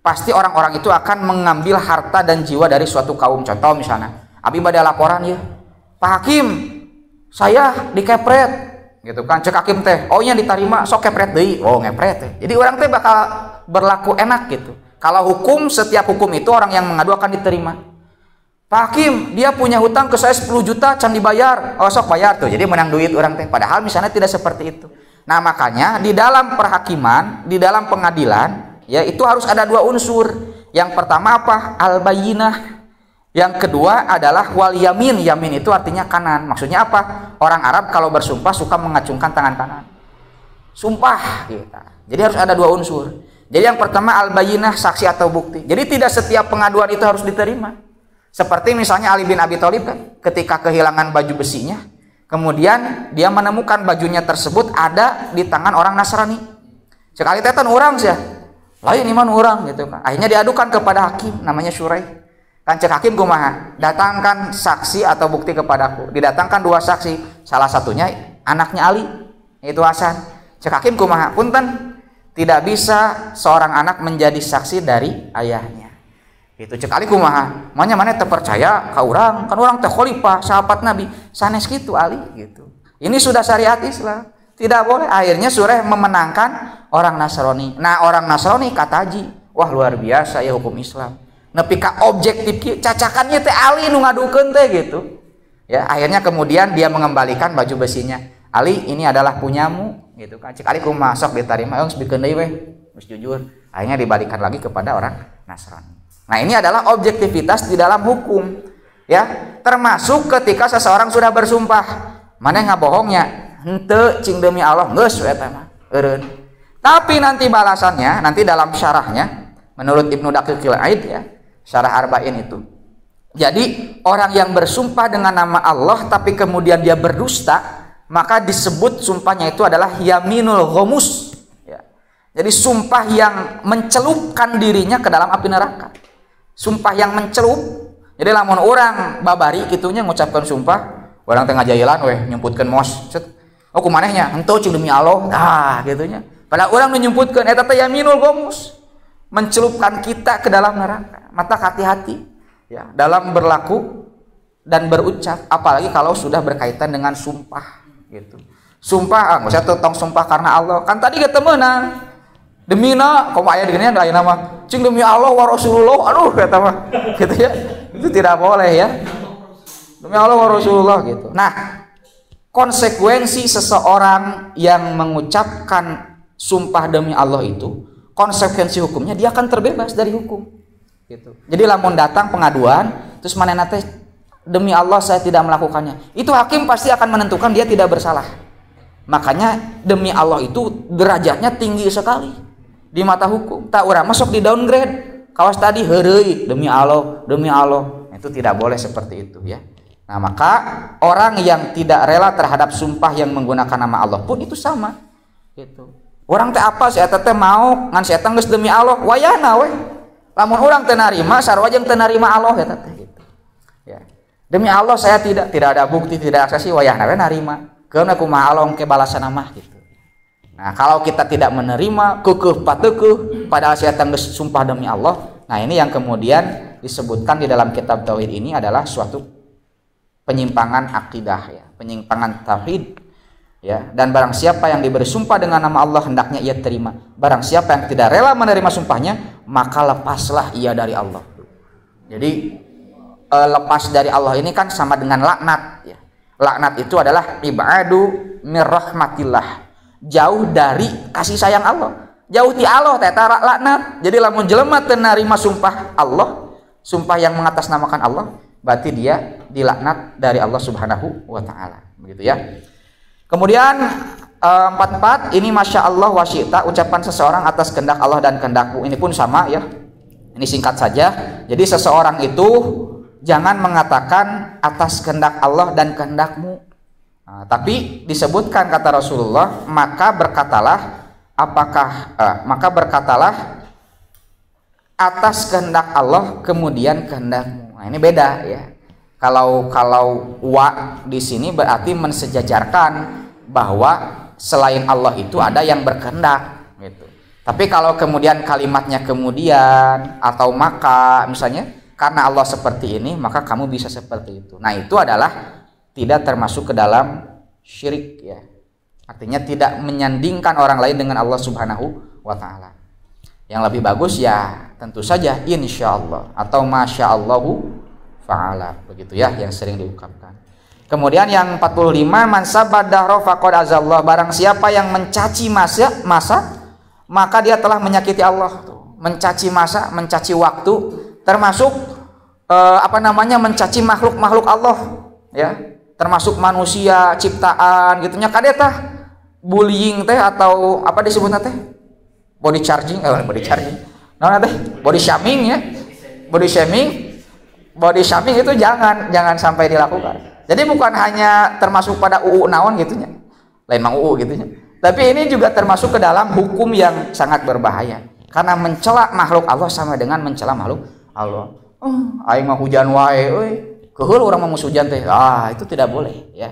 pasti orang-orang itu akan mengambil harta dan jiwa dari suatu kaum. Contoh misalnya, abi bade laporan ya, Pak Hakim, saya dikepret, gitu kan? Cek hakim teh, oh nya diterima, sok kepret deui, oh ngepret teh. Jadi orang teh bakal berlaku enak gitu. Kalau hukum, setiap hukum itu orang yang mengadu akan diterima. Pak Hakim, dia punya hutang ke saya 10 juta, can dibayar, oh sok bayar tuh. Jadi menang duit orang teh. Padahal misalnya tidak seperti itu. Nah makanya di dalam perhakiman, di dalam pengadilan, ya itu harus ada dua unsur. Yang pertama apa? Al-bayyinah. Yang kedua adalah wal yamin. Yamin itu artinya kanan. Maksudnya apa? Orang Arab kalau bersumpah suka mengacungkan tangan kanan. Sumpah kita. Jadi harus ada dua unsur. Jadi yang pertama al-bayyinah, saksi atau bukti. Jadi tidak setiap pengaduan itu harus diterima. Seperti misalnya Ali bin Abi Thalib kan, ketika kehilangan baju besinya, kemudian dia menemukan bajunya tersebut ada di tangan orang Nasrani. Sekali tetan orang sih, lain iman orang gitu kan. Akhirnya diadukan kepada hakim, namanya Syurai. Kan cek hakim kumaha, datangkan saksi atau bukti kepadaku. Didatangkan dua saksi, salah satunya anaknya Ali, yaitu Hasan. Cek hakim kumaha, punten, tidak bisa seorang anak menjadi saksi dari ayahnya. Itu cek Ali kumaha, manya mana terpercaya ka urang, kan urang teh khalifah sahabat Nabi, sanes kitu Ali gitu. Ini sudah syariat Islam, tidak boleh. Akhirnya Surah memenangkan orang Nasrani. Nah orang Nasrani kataji, wah luar biasa ya hukum Islam. Nepi ka objektif cacakannya teh Ali nu ngadukeun teh gitu. Ya akhirnya kemudian dia mengembalikan baju besinya. Ali ini adalah punyamu, gitu kan. Cik ari kumaha sok ditarima, geus bikeun deui we, geus jujur. Akhirnya dibalikan lagi kepada orang Nasrani. Nah, ini adalah objektivitas di dalam hukum, ya. Termasuk ketika seseorang sudah bersumpah, maneh ngabohongnya, henteu cing demi Allah, geus we eta mah, eureun. Tapi nanti balasannya, nanti dalam syarahnya, menurut Ibnu Daqiqil Aid ya, syarah Arba'in itu. Jadi orang yang bersumpah dengan nama Allah tapi kemudian dia berdusta, maka disebut sumpahnya itu adalah yaminul ghamus. Ya. Jadi sumpah yang mencelupkan dirinya ke dalam api neraka. Sumpah yang mencelup. Jadi lamun orang babari kitunya ngucapkan sumpah, orang tengah jailan weh nyumputkeun mos. Oh kumanehnya? Henteu cing demi Allah. Nah, gitunya. Padahal orang menyumputkeun eta teh yaminul ghamus. Mencelupkan kita ke dalam neraka. Maka hati-hati ya dalam berlaku dan berucap, apalagi kalau sudah berkaitan dengan sumpah gitu. Sumpah saya tong sumpah karena Allah. Kan tadi kita menang. Demi na, kok aya digini lain nama. Cing demi Allah wa Rasulullah. Aduh kata mah. Gitu ya. Itu tidak boleh ya. Demi Allah wa Rasulullah gitu. Nah, konsekuensi seseorang yang mengucapkan sumpah demi Allah itu, konsekuensi hukumnya dia akan terbebas dari hukum. Gitu. Jadi lamun datang pengaduan terus manehna teh demi Allah saya tidak melakukannya, itu hakim pasti akan menentukan dia tidak bersalah. Makanya demi Allah itu derajatnya tinggi sekali di mata hukum. Tak urang masuk di downgrade kawas tadi heureuy demi Allah itu tidak boleh seperti itu ya. Nah maka orang yang tidak rela terhadap sumpah yang menggunakan nama Allah pun itu sama gitu. Orang teh apa si eta teh mau ngan si eta geus demi Allah wayahna we. Lamun orang teu narima sarua jeung teu narima Allah eta teh gitu. Ya. Demi Allah saya tidak ada bukti, tidak ada saksi, wayahna we narima. Keun kumaha Allah engke balasana mah gitu. Nah, kalau kita tidak menerima kekeh pateukeun padahal saya geus sumpah demi Allah. Nah, ini yang kemudian disebutkan di dalam kitab tauhid ini adalah suatu penyimpangan akidah ya, penyimpangan tauhid. Ya, dan barang siapa yang diberi sumpah dengan nama Allah hendaknya ia terima. Barang siapa yang tidak rela menerima sumpahnya, maka lepaslah ia dari Allah. Jadi lepas dari Allah ini kan sama dengan laknat ya. Laknat itu adalah ibadu mir rahmatillah. Jauh dari kasih sayang Allah. Jauh ti Allah teh laknat. Jadi lamun jelema teu narima sumpah Allah, sumpah yang mengatasnamakan Allah, berarti dia dilaknat dari Allah Subhanahu wa taala. Begitu ya. Kemudian 44 ini masya Allah wa syi'ta, ucapan seseorang atas kehendak Allah dan kehendakmu. Ini pun sama ya. Ini singkat saja. Jadi seseorang itu jangan mengatakan atas kehendak Allah dan kehendakmu. Nah, tapi disebutkan kata Rasulullah, maka berkatalah atas kehendak Allah kemudian kehendakmu. Nah, ini beda ya. Kalau wa di sini berarti mensejajarkan bahwa selain Allah itu ada yang berkehendak gitu. Tapi kalau kemudian kalimatnya kemudian atau maka misalnya karena Allah seperti ini maka kamu bisa seperti itu. Nah, itu adalah tidak termasuk ke dalam syirik ya. Artinya tidak menyandingkan orang lain dengan Allah Subhanahu wa taala. Yang lebih bagus ya tentu saja insyaallah atau masyaallahu fa'ala, begitu ya yang sering diungkapkan. Kemudian yang 45, man sabadahra faqad azallah, barang siapa yang mencaci masa maka dia telah menyakiti Allah. Mencaci masa, mencaci waktu, termasuk mencaci makhluk Allah ya, termasuk manusia ciptaan gitunya kadeta bullying teh atau apa disebutnya teh body shaming ya, body shaming itu jangan sampai dilakukan. Jadi bukan hanya termasuk pada UU naon gitunya, lain mang UU gitunya, tapi ini juga termasuk ke dalam hukum yang sangat berbahaya karena mencela makhluk Allah sama dengan mencela makhluk Allah. Aing mah hujan wae euy, keheul urang mah musuh hujan teh. Itu tidak boleh ya.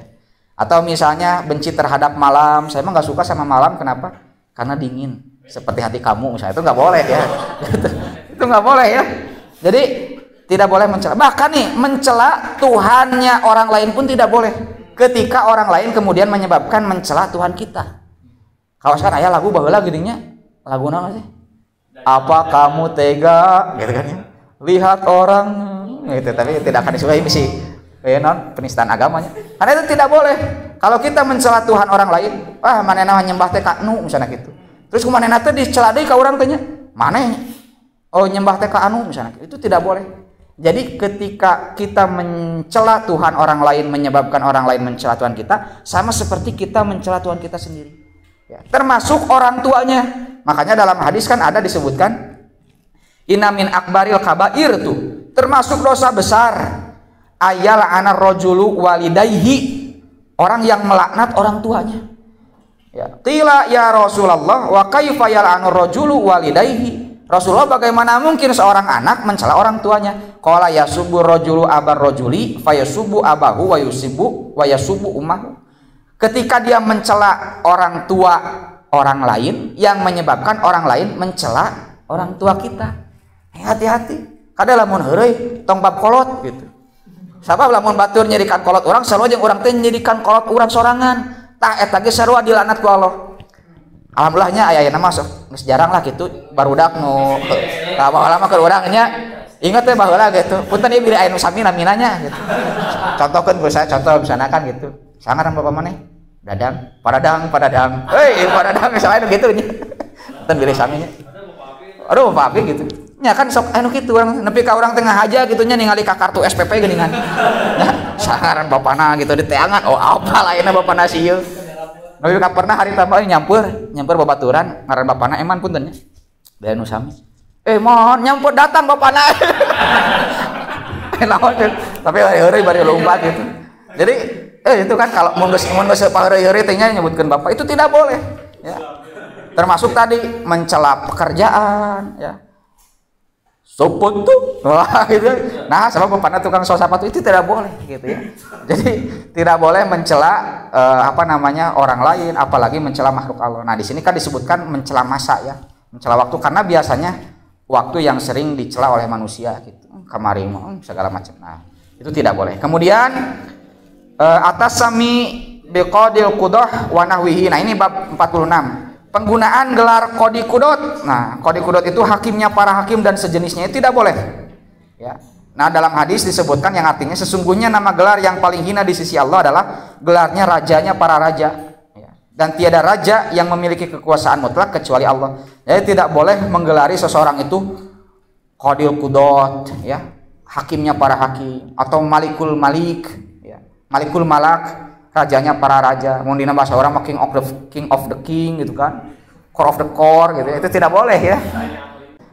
Atau misalnya benci terhadap malam, saya mah enggak suka sama malam, kenapa? Karena dingin, seperti hati kamu misalnya, itu enggak boleh ya. Itu enggak boleh ya. Jadi tidak boleh mencela. Bahkan nih mencela Tuhannya orang lain pun tidak boleh. Ketika orang lain kemudian menyebabkan mencela Tuhan kita. Kalau kan aya lagu baheula geudinya, lagu naon sih? Apa kamu tega? Gitu kan ya. Lihat orang gitu, tapi tidak akan disukai misi non penistaan agamanya. Karena itu tidak boleh. Kalau kita mencela Tuhan orang lain, manehna nyembah teh ka anu misalnya gitu. Terus kumanehna teh dicela deui ka urang teh nya. Maneh nyembah teh ka anu misalnya. Itu tidak boleh. Jadi ketika kita mencela Tuhan orang lain, menyebabkan orang lain mencela Tuhan kita, sama seperti kita mencela Tuhan kita sendiri. Ya, termasuk orang tuanya. Makanya dalam hadis kan ada disebutkan inna min akbaril kabair tuh, termasuk dosa besar ayal anar rojulu walidayhi, orang yang melaknat orang tuanya. Ya, qila ya Rasulullah wa kaifa yal'anu rojulu walidayhi. Rasulullah, bagaimana mungkin seorang anak mencela orang tuanya? Qala yasubbu rojulu abar rojuli fayasubbu abahu wa yasubbu ummahu. Ketika dia mencela orang tua orang lain, yang menyebabkan orang lain mencela orang tua kita. Hati-hati. Kada lamun heureuy tong bab kolot gitu. Sabab lamun batur nyerikan kolot orang, sarua jeung urang teh nyerikan kolot urang sorangan. Tah eta ge sarua dilaknat ku Allah. Alhamdulillahnya aya nama geus jarang lah gitu barudak nu lama-lama ke urang nya inget teh baheula gitu. Punten ieu biri aya nu sami naminanya gitu. Contohkeun ku saya contoh misanakan gitu. Sangaran bapak maneh? Dadang, Padadang. Padadang misalnya gitu nya. Punten biri saminya. Aduh, Bapak Abi gitu. Nya kan sok anu kitu urang nepi ka urang tengah aja gitu nya ningali ka kartu SPP geuningan. Nya sangaran bapana gitu diteangan. Oh, apa lainna bapana si ieu. Nepi ka pernah hari tambah nyamper babaturan ngaran bapana eman punten nya. Da anu sami. Mohon nyamper datang bapana. Naon tapi heureuy bari lompat gitu. Jadi itu kan kalau mun geus paheureuy teh nya nyebutkeun bapak itu tidak boleh ya. Termasuk tadi mencela pekerjaan ya. Sopot tuh, gitu. Nah, sama bapakna tukang sos sepatu itu tidak boleh, gitu ya. Jadi tidak boleh mencela orang lain, apalagi mencela makhluk Allah. Nah, di sini kan disebutkan mencela masa ya, mencela waktu karena biasanya waktu yang sering dicela oleh manusia, gitu. Kemarin segala macam. Nah, itu tidak boleh. Kemudian atas sami biqadil qudah wa nahwihi. Nah, ini bab 46. Penggunaan gelar qadi qudot. Nah, qadi qudot itu hakimnya para hakim dan sejenisnya, itu tidak boleh. Ya. Nah, dalam hadis disebutkan yang artinya sesungguhnya nama gelar yang paling hina di sisi Allah adalah gelarnya rajanya para raja. Ya. Dan tiada raja yang memiliki kekuasaan mutlak kecuali Allah. Jadi tidak boleh menggelari seseorang itu qadil qudot, ya, hakimnya para hakim, atau malikul malik, ya, malikul malak, rajanya para raja. Mau dina bahasa orang king of the king gitu kan, core of the core gitu. Itu tidak boleh ya.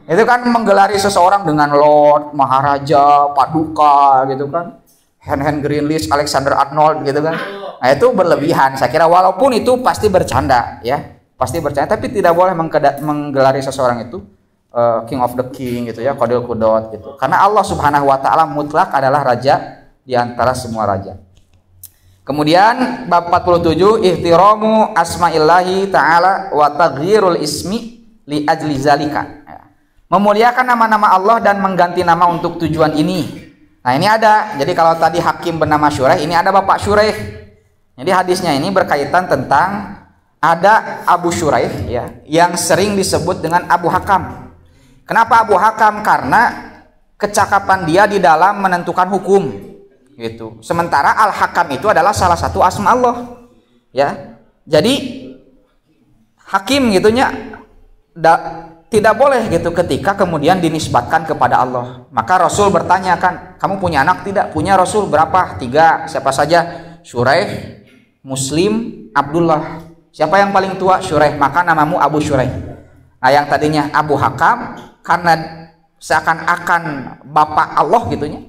Itu kan menggelari seseorang dengan lord, maharaja, paduka gitu kan, Hen Greenleaf, Alexander Arnold gitu kan. Nah, itu berlebihan. Saya kira walaupun itu pasti bercanda ya, pasti bercanda, tapi tidak boleh menggelari seseorang itu king of the king gitu ya, qadil qudot gitu. Karena Allah Subhanahu wa taala mutlak adalah raja di antara semua raja. Kemudian bab 47 ihtiramu asma'illahi ta'ala wa taghyirul ismi li ajli zalika. Memuliakan nama-nama Allah dan mengganti nama untuk tujuan ini. Nah, ini ada. Jadi kalau tadi hakim bernama Syuraih, ini ada Bapak Syuraih. Jadi hadisnya ini berkaitan tentang ada Abu Syuraih ya, yang sering disebut dengan Abu Hakam. Kenapa Abu Hakam? Karena kecakapan dia di dalam menentukan hukum. Gitu. Sementara Al-Hakam itu adalah salah satu asma Allah. Ya. Jadi hakim gitunya tidak boleh gitu ketika kemudian dinisbatkan kepada Allah. Maka Rasul bertanya kan, kamu punya anak tidak? Punya Rasul. Berapa? 3. Siapa saja? Syuraih, Muslim, Abdullah. Siapa yang paling tua? Syuraih. Maka namamu Abu Syuraih. Nah, yang tadinya Abu Hakam karena seakan-akan bapak Allah gitunya,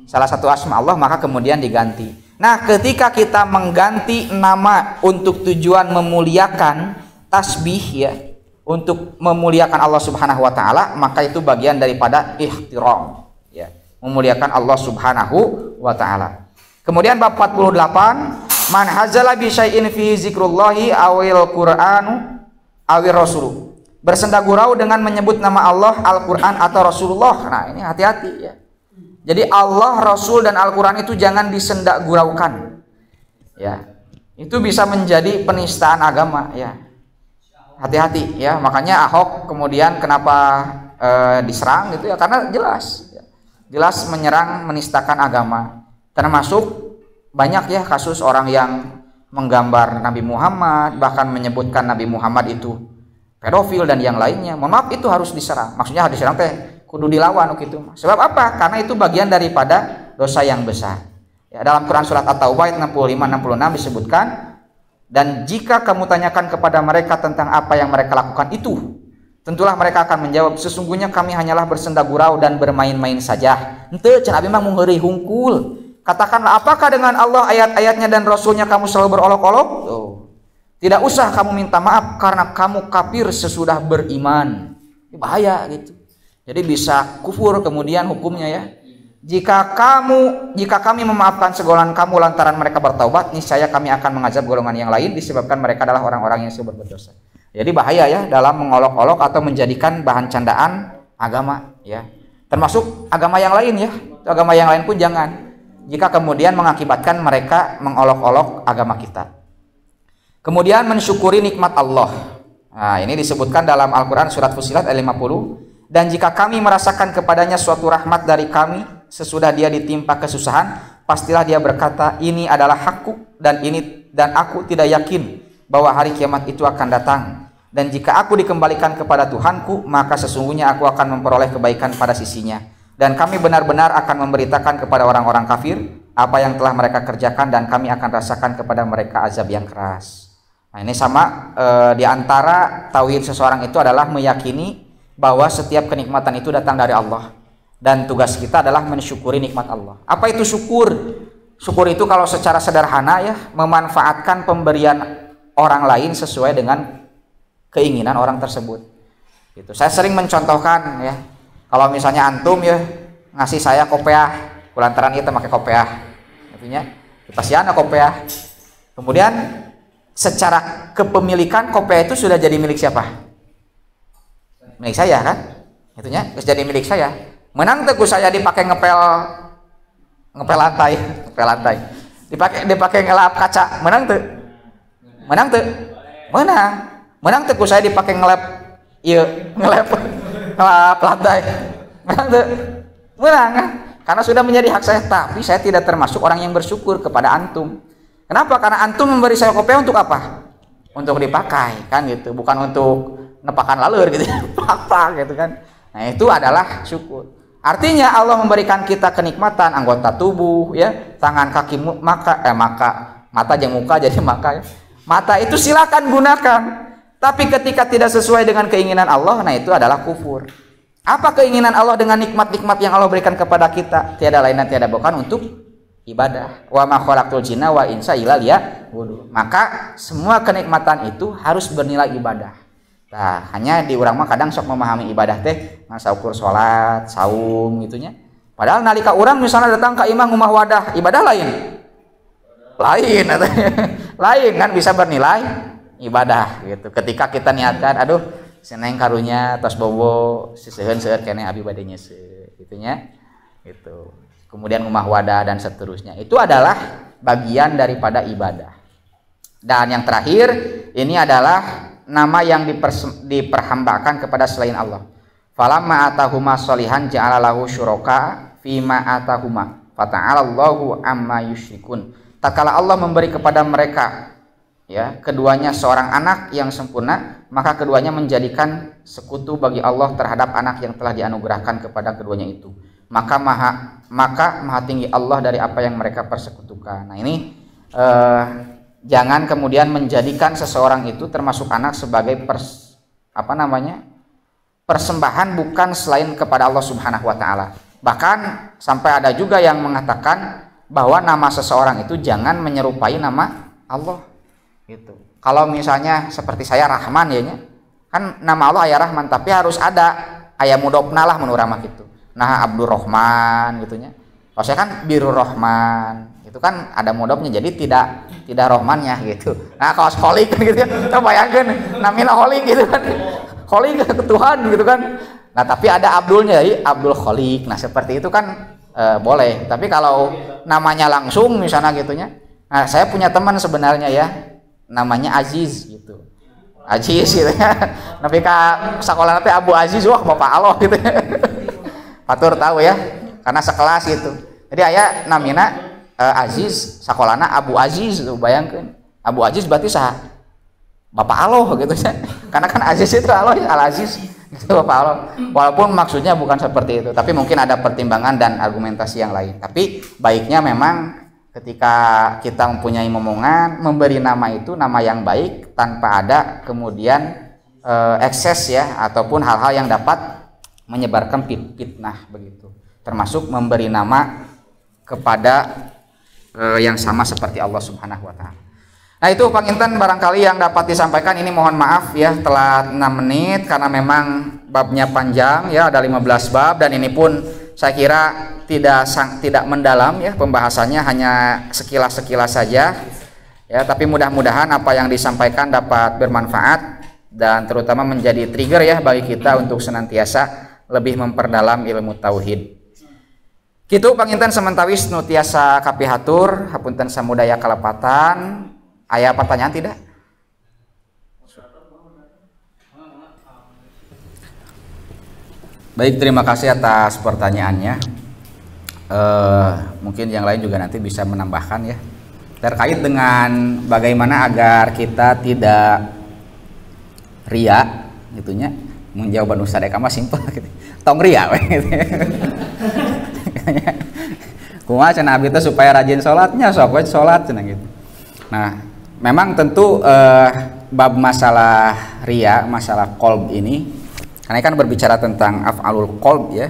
salah satu asma Allah, maka kemudian diganti. Nah, ketika kita mengganti nama untuk tujuan memuliakan, tasbih ya, untuk memuliakan Allah Subhanahu wa taala, maka itu bagian daripada ihtiram ya, memuliakan Allah Subhanahu wa taala. Kemudian bab 48, man hazala bi syai'in fi zikrullahi awil qur'anu awir rasul. Bersenda gurau dengan menyebut nama Allah, Al-Qur'an atau Rasulullah. Nah, ini hati-hati ya. Jadi Allah, Rasul dan Al-Quran itu jangan disendak guraukan. Ya. Itu bisa menjadi penistaan agama ya. Hati-hati ya. Makanya Ahok kemudian kenapa diserang gitu ya, karena jelas ya. Jelas menyerang, menistakan agama. Termasuk banyak ya kasus orang yang menggambar Nabi Muhammad, bahkan menyebutkan Nabi Muhammad itu pedofil dan yang lainnya, mohon maaf itu harus diserang. Maksudnya harus diserang teh kudu dilawan gitu. Sebab apa? Karena itu bagian daripada dosa yang besar. Ya, dalam Quran surat At-Taubah ayat 65-66 disebutkan, dan jika kamu tanyakan kepada mereka tentang apa yang mereka lakukan itu, tentulah mereka akan menjawab, sesungguhnya kami hanyalah bersenda gurau dan bermain-main saja. Henteu cenah abi mah mungheureuy hungkul. Katakanlah, apakah dengan Allah, ayat-ayatnya dan Rasulnya kamu selalu berolok-olok? Tidak usah kamu minta maaf karena kamu kafir sesudah beriman. Ini bahaya gitu. Jadi bisa kufur kemudian hukumnya ya. Jika kami memaafkan segolongan kamu lantaran mereka bertaubat, niscaya kami akan mengazab golongan yang lain disebabkan mereka adalah orang-orang yang berbuat dosa. Jadi bahaya ya dalam mengolok-olok atau menjadikan bahan candaan agama ya. Termasuk agama yang lain ya. Agama yang lain pun jangan. Jika kemudian mengakibatkan mereka mengolok-olok agama kita. Kemudian mensyukuri nikmat Allah. Nah, ini disebutkan dalam Al-Quran surat Fussilat ayat 50. Dan jika kami merasakan kepadanya suatu rahmat dari kami, sesudah dia ditimpa kesusahan, pastilah dia berkata, ini adalah hakku dan aku tidak yakin bahwa hari kiamat itu akan datang. Dan jika aku dikembalikan kepada Tuhanku, maka sesungguhnya aku akan memperoleh kebaikan pada sisinya. Dan kami benar-benar akan memberitakan kepada orang-orang kafir apa yang telah mereka kerjakan, dan kami akan rasakan kepada mereka azab yang keras. Nah, ini sama di antara tauhid seseorang itu adalah meyakini bahwa setiap kenikmatan itu datang dari Allah, dan tugas kita adalah mensyukuri nikmat Allah. Apa itu syukur? Syukur itu kalau secara sederhana ya, memanfaatkan pemberian orang lain sesuai dengan keinginan orang tersebut. Gitu. Saya sering mencontohkan ya, kalau misalnya antum ya ngasih saya kopiah, kulantaran itu pakai kopiah, artinya kasihan kopiah. Kemudian secara kepemilikan kopiah itu sudah jadi milik siapa? Milik saya kan? Itunya sudah jadi milik saya. Menang teguh saya dipakai ngepel lantai. Dipakai ngelap kaca, menang tuh. Menang teguh saya dipakai ngelap lantai. Menang kan? Karena sudah menjadi hak saya, tapi saya tidak termasuk orang yang bersyukur kepada antum. Kenapa? Karena antum memberi saya kopiah untuk apa? Untuk dipakai kan gitu, bukan untuk nepakan lalur gitu. Apa gitu kan. Nah, itu adalah syukur. Artinya Allah memberikan kita kenikmatan anggota tubuh ya, tangan, kaki, mata jeung muka jadi maka ya. Mata itu silakan gunakan. Tapi ketika tidak sesuai dengan keinginan Allah, nah itu adalah kufur. Apa keinginan Allah dengan nikmat-nikmat yang Allah berikan kepada kita? Tiada lain dan tiada bukan untuk ibadah. Wa ma khalaqtul jinna wa insa illa liya'budun. Maka semua kenikmatan itu harus bernilai ibadah. Nah, hanya di urang mah kadang sok memahami ibadah teh masa ukur salat, saum gitunya. Padahal nalika urang misalnya datang ke imam ngumah wadah, ibadah lain. Lain kan bisa bernilai ibadah gitu. Ketika kita niatkan, aduh seneng karunya tos bobo siseuheun seueur keneh abi bade nyeuseut gitunya. Gitu. Kemudian ngumah wadah dan seterusnya. Itu adalah bagian daripada ibadah. Dan yang terakhir, ini adalah nama yang diperhambakan kepada selain Allah. Falamma atahuma sholihan ja'ala lahu syuraka fima atahuma fata'alallahu amma yusyrikun. Tatkala Allah memberi kepada mereka ya keduanya seorang anak yang sempurna, maka keduanya menjadikan sekutu bagi Allah terhadap anak yang telah dianugerahkan kepada keduanya itu. Maka maha tinggi Allah dari apa yang mereka persekutukan. Nah, ini jangan kemudian menjadikan seseorang itu termasuk anak sebagai persembahan bukan selain kepada Allah Subhanahu wa taala. Bahkan sampai ada juga yang mengatakan bahwa nama seseorang itu jangan menyerupai nama Allah gitu. Kalau misalnya seperti saya Rahman ya kan nama Allah aya Rahman, tapi harus ada aya mudhofna lah menurut mah gitu. Nah, Abdurrahman gitunya. Kalau saya kan Birur Rahman, itu kan ada mudhofnya jadi tidak rohmannya gitu. Nah, kalau kholik gitu ya, kita bayangkan namanya kholik gitu kan. Kholik ke Tuhan gitu kan. Nah, tapi ada Abdulnya jadi Abdul Kholik. Nah, seperti itu kan boleh. Tapi kalau namanya langsung misalnya gitunya. Nah, saya punya teman sebenarnya ya, namanya Aziz gitu. Aziz gitu ya. Tapi ka sekolah nanti Abu Aziz, wah Bapak Allah gitu. Patur tahu ya, karena sekelas gitu. Jadi aya namina Aziz, sekolahna Abu Aziz tuh bayangkeun. Abu Aziz berarti sah Bapak Allah gitu ya. Karena kan Aziz itu Allah, Al Aziz itu Bapak Allah. Walaupun maksudnya bukan seperti itu, tapi mungkin ada pertimbangan dan argumentasi yang lain. Tapi baiknya memang ketika kita mempunyai momongan, memberi nama itu nama yang baik tanpa ada kemudian ekses ya, ataupun hal-hal yang dapat menyebarkan fitnah begitu. Termasuk memberi nama kepada yang sama seperti Allah Subhanahu wa taala. Nah, itu Panginten barangkali yang dapat disampaikan. Ini mohon maaf ya telat 6 menit karena memang babnya panjang ya, ada 15 bab, dan ini pun saya kira tidak mendalam ya pembahasannya, hanya sekilas-sekilas saja ya, tapi mudah-mudahan apa yang disampaikan dapat bermanfaat dan terutama menjadi trigger ya bagi kita untuk senantiasa lebih memperdalam ilmu tauhid. Kitu Panginten sementawis nu tiasa kapihatur, hapunten samudaya kalepatan. Aya pertanyaan tidak? Baik, terima kasih atas pertanyaannya. Mungkin yang lain juga nanti bisa menambahkan ya, terkait dengan bagaimana agar kita tidak ria gitunya. Mun jawaban Ustaz Eka mah simpel gitu. Tong ria we gitu. Kumaha cenah abdi teh supaya rajin salatnya, sok we salat cenah gitu. Nah, memang tentu bab masalah ria, masalah qalb ini, karena kan berbicara tentang af'alul qalb ya,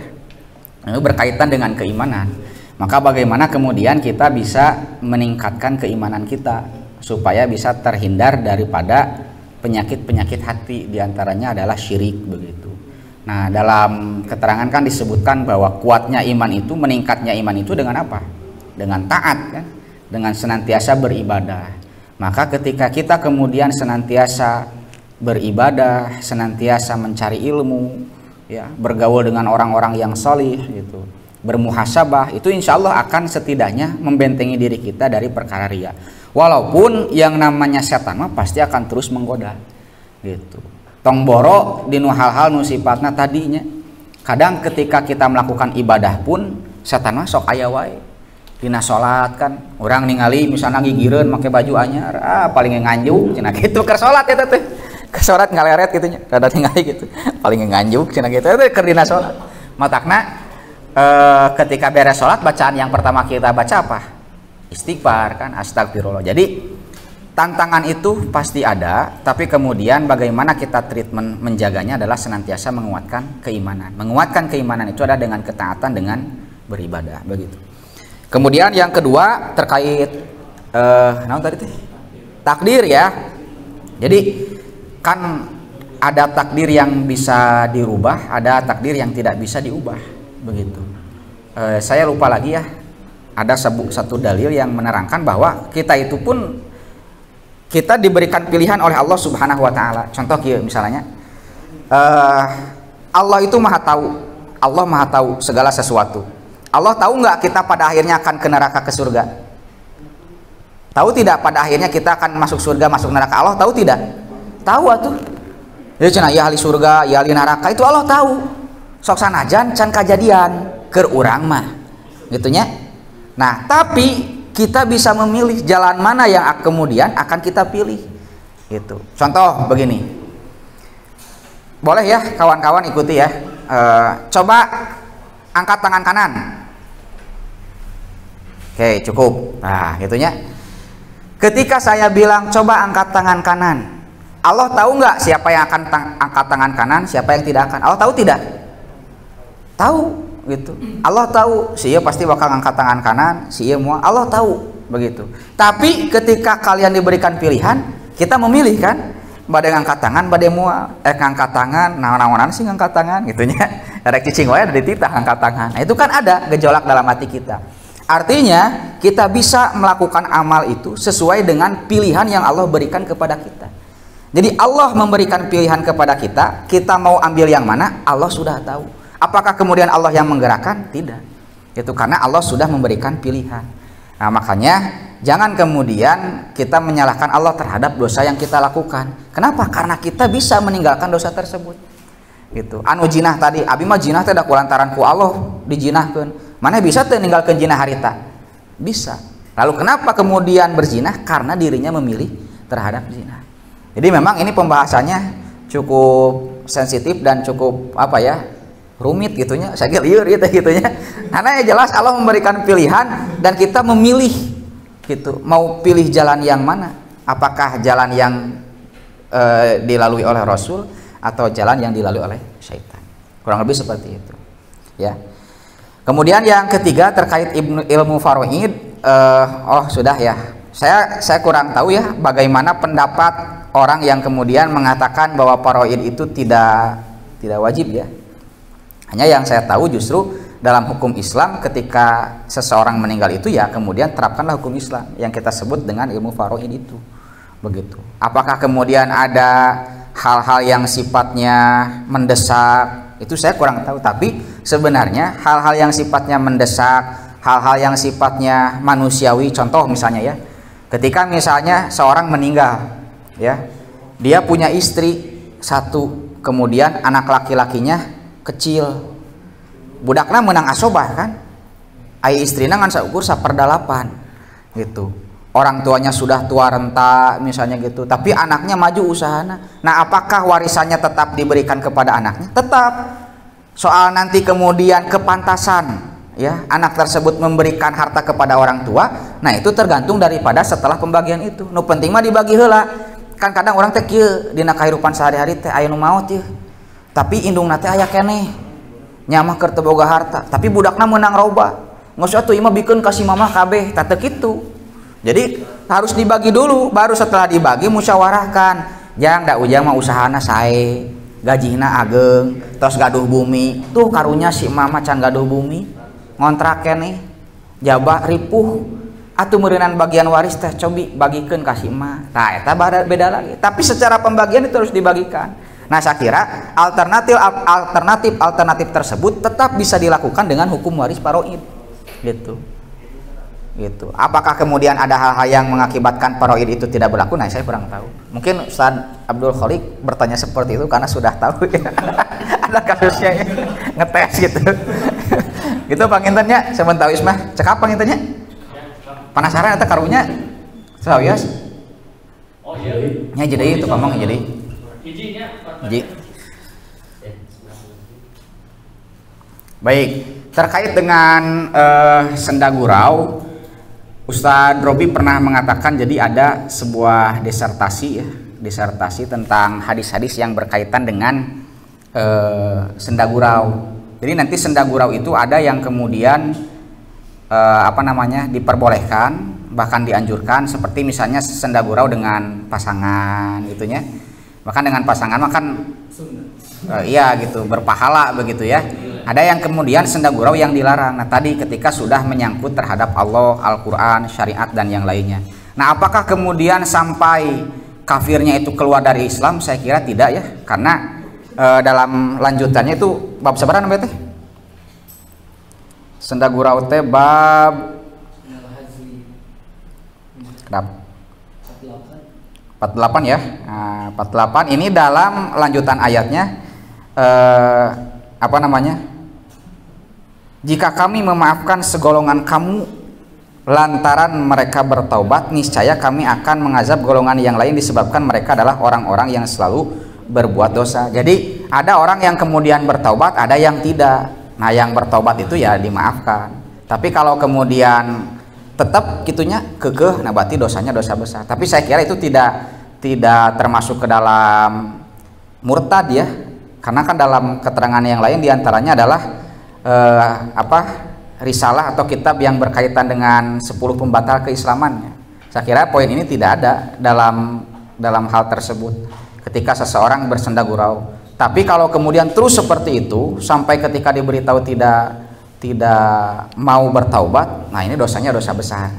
itu berkaitan dengan keimanan. Maka bagaimana kemudian kita bisa meningkatkan keimanan kita supaya bisa terhindar daripada penyakit-penyakit hati, diantaranya adalah syirik begitu. Nah, dalam keterangan kan disebutkan bahwa kuatnya iman itu, meningkatnya iman itu dengan apa? Dengan taat kan, dengan senantiasa beribadah. Maka ketika kita kemudian senantiasa beribadah, senantiasa mencari ilmu, ya, bergaul dengan orang-orang yang salih, gitu, bermuhasabah, itu insya Allah akan setidaknya membentengi diri kita dari perkara ria. Walaupun yang namanya setan mah pasti akan terus menggoda, gitu. Tong boro dinu hal-hal nu sifatna tadinya. Kadang ketika kita melakukan ibadah pun setan mah sok aya wae. Dina salat kan urang ningali misalnya gigireun make baju anyar, paling nganjuk cenah kitu keur salat eta teh. Keur salat ngaleret kitu nya, rada ningali gitu. Paling nganjuk cenah kitu teh keur dina salat. Matakna ketika beres salat bacaan yang pertama kita baca apa? Istighfar kan, astagfirullah. Jadi tantangan itu pasti ada, tapi kemudian bagaimana kita treatment menjaganya adalah senantiasa menguatkan keimanan. Menguatkan keimanan itu ada dengan ketaatan, dengan beribadah begitu. Kemudian yang kedua terkait naon tadi teh? Takdir ya. Jadi kan ada takdir yang bisa dirubah, ada takdir yang tidak bisa diubah begitu. Saya lupa lagi ya. Ada satu dalil yang menerangkan bahwa kita itu pun kita diberikan pilihan oleh Allah Subhanahu wa taala. Contoh kieu misalnya Allah itu Maha tahu. Allah Maha tahu segala sesuatu. Allah tahu nggak kita pada akhirnya akan ke neraka ke surga? Tahu tidak pada akhirnya kita akan masuk surga, masuk neraka? Allah tahu tidak? Tahu atuh. Ya cenah ya ahli surga, ya ahli neraka itu Allah tahu. Sok sanajan can kajadian keur urang mah. Gitunya. Nah, tapi kita bisa memilih jalan mana yang kemudian akan kita pilih. Gitu. Contoh begini. Boleh ya kawan-kawan ikuti ya. Coba angkat tangan kanan. Oke, cukup. Nah, gitunya. Ketika saya bilang coba angkat tangan kanan, Allah tahu nggak siapa yang akan angkat tangan kanan, siapa yang tidak akan? Allah tahu tidak? Tahu, gitu. Allah tahu, si pasti bakal angkat tangan kanan, si mau. Allah tahu, begitu. Tapi ketika kalian diberikan pilihan, kita memilih kan, bade ngangkat tangan, bade mua, ngangkat tangan, naon-naonan sih ngangkat tangan, gitunya. Rek cicing wae ada dititah ngangkat tangan. Nah, itu kan ada gejolak dalam hati kita. Artinya kita bisa melakukan amal itu sesuai dengan pilihan yang Allah berikan kepada kita. Jadi Allah memberikan pilihan kepada kita, kita mau ambil yang mana Allah sudah tahu. Apakah kemudian Allah yang menggerakkan? Tidak. Itu karena Allah sudah memberikan pilihan. Nah, makanya jangan kemudian kita menyalahkan Allah terhadap dosa yang kita lakukan. Kenapa? Karena kita bisa meninggalkan dosa tersebut. Gitu. Anu jinah tadi, abi mah jinah teh da kulantaran ku Allah dijinahkeun. Mana bisa teh ninggalkeun jinah harita? Bisa. Lalu kenapa kemudian berzinah? Karena dirinya memilih terhadap zina. Jadi memang ini pembahasannya cukup sensitif dan cukup apa ya, rumit gitunya, saya liur gitunya. Karena ya jelas Allah memberikan pilihan dan kita memilih gitu, mau pilih jalan yang mana, apakah jalan yang dilalui oleh Rasul atau jalan yang dilalui oleh syaitan. Kurang lebih seperti itu ya. Kemudian yang ketiga terkait ilmu faraid, sudah ya, saya kurang tahu ya bagaimana pendapat orang yang kemudian mengatakan bahwa faraid itu tidak wajib ya. Hanya yang saya tahu justru dalam hukum Islam ketika seseorang meninggal itu ya kemudian terapkanlah hukum Islam yang kita sebut dengan ilmu faraid itu. Begitu. Apakah kemudian ada hal-hal yang sifatnya mendesak, itu saya kurang tahu, tapi sebenarnya hal-hal yang sifatnya mendesak, hal-hal yang sifatnya manusiawi, contoh misalnya ya, ketika misalnya seorang meninggal ya, dia punya istri satu, kemudian anak laki-lakinya kecil, budakna menang asobah kan, ai istrina ngan saukur saperdalapan gitu, orang tuanya sudah tua renta misalnya gitu, tapi anaknya maju usahana. Nah apakah warisannya tetap diberikan kepada anaknya? Tetap. Soal nanti kemudian kepantasan ya anak tersebut memberikan harta kepada orang tua, nah itu tergantung daripada setelah pembagian itu. Nu penting mah dibagi heula. Kan kadang orang teh kieu dina kahirupan sehari-hari teh aya nu maot ieu. Tapi indungna teh aya keneh. Nya mah keur teu boga harta, tapi budakna meunang roba. Geus atuh ieu mah bikeun ka si mamah kabeh, tah teu kitu. Jadi harus dibagi dulu, baru setelah dibagi musyawarahkan. Jang da ujang mah usahana sae, gajina ageng, tos gaduh bumi. Tuh karunya si mama can gaduh bumi, ngontrak keneh, jabah ripuh. Atuh meureunan bagian waris teh cobi bagikeun ka si emak. Tah eta beda lagi. Tapi secara pembagian itu harus dibagikan. Nah, saya kira alternatif tersebut tetap bisa dilakukan dengan hukum waris faraid. Gitu. Apakah kemudian ada hal-hal yang mengakibatkan faraid itu tidak berlaku? Nah, saya kurang tahu. Mungkin Ustaz Abdul Khalik bertanya seperti itu karena sudah tahu ya. Ada kasusnya ya. Ngetes gitu. Gitu pangintennya, sementara Ismah. Cekap pangintennya? Penasaran eta karunya? Sawias? Oh iya. Nya jadi itu ngomong jadi. Hiji. Baik, terkait dengan senda gurau, Ustadz Robi pernah mengatakan jadi ada sebuah disertasi tentang hadis-hadis yang berkaitan dengan senda gurau. Jadi nanti senda gurau itu ada yang kemudian diperbolehkan, bahkan dianjurkan, seperti misalnya senda gurau dengan pasangan gitunya. Bahkan dengan pasangan makan iya gitu, berpahala begitu ya. Ada yang kemudian senda gurau yang dilarang. Nah tadi ketika sudah menyangkut terhadap Allah, Al-Quran, syariat dan yang lainnya. Nah apakah kemudian sampai kafirnya itu keluar dari Islam? Saya kira tidak ya, karena dalam lanjutannya itu bab sebaran apa teh? Senda gurau teh bab 48 ya. Nah, 48 ini dalam lanjutan ayatnya jika kami memaafkan segolongan kamu lantaran mereka bertaubat, niscaya kami akan mengazab golongan yang lain disebabkan mereka adalah orang-orang yang selalu berbuat dosa. Jadi ada orang yang kemudian bertaubat, ada yang tidak. Nah yang bertaubat itu ya dimaafkan. Tapi kalau kemudian tetap gitunya kekeh, nah berarti dosanya dosa besar. Tapi saya kira itu tidak termasuk ke dalam murtad ya, karena kan dalam keterangan yang lain diantaranya adalah risalah atau kitab yang berkaitan dengan 10 pembatal keislaman. Saya kira poin ini tidak ada dalam hal tersebut ketika seseorang bersenda gurau. Tapi kalau kemudian terus seperti itu sampai ketika diberitahu tidak mau bertaubat, nah ini dosanya dosa besar.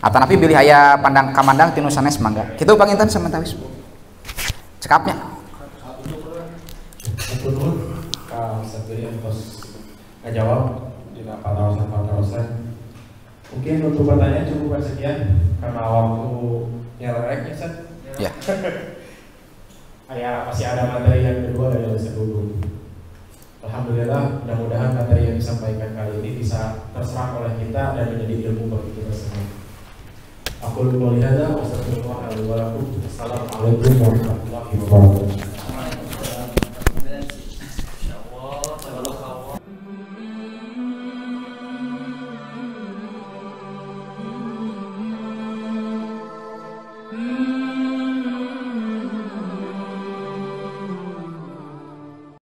Atau nabi bilih aya pandang kamandang tinu sanes mangga. Kitu panginten sementawis. Cekapnya. Jawab juga patarosan. Mungkin untuk pertanyaan cukup sekian karena waktu nyelek ya San. Ya. Masih ada materi yang kedua dari lesson dulu. Alhamdulillah, mudah-mudahan materi yang disampaikan kali ini bisa terserap oleh kita dan menjadi ilmu bagi kita semua. Aku qouli hadza wa astaghfirullah li wa lakum. Assalamualaikum warahmatullahi wabarakatuh.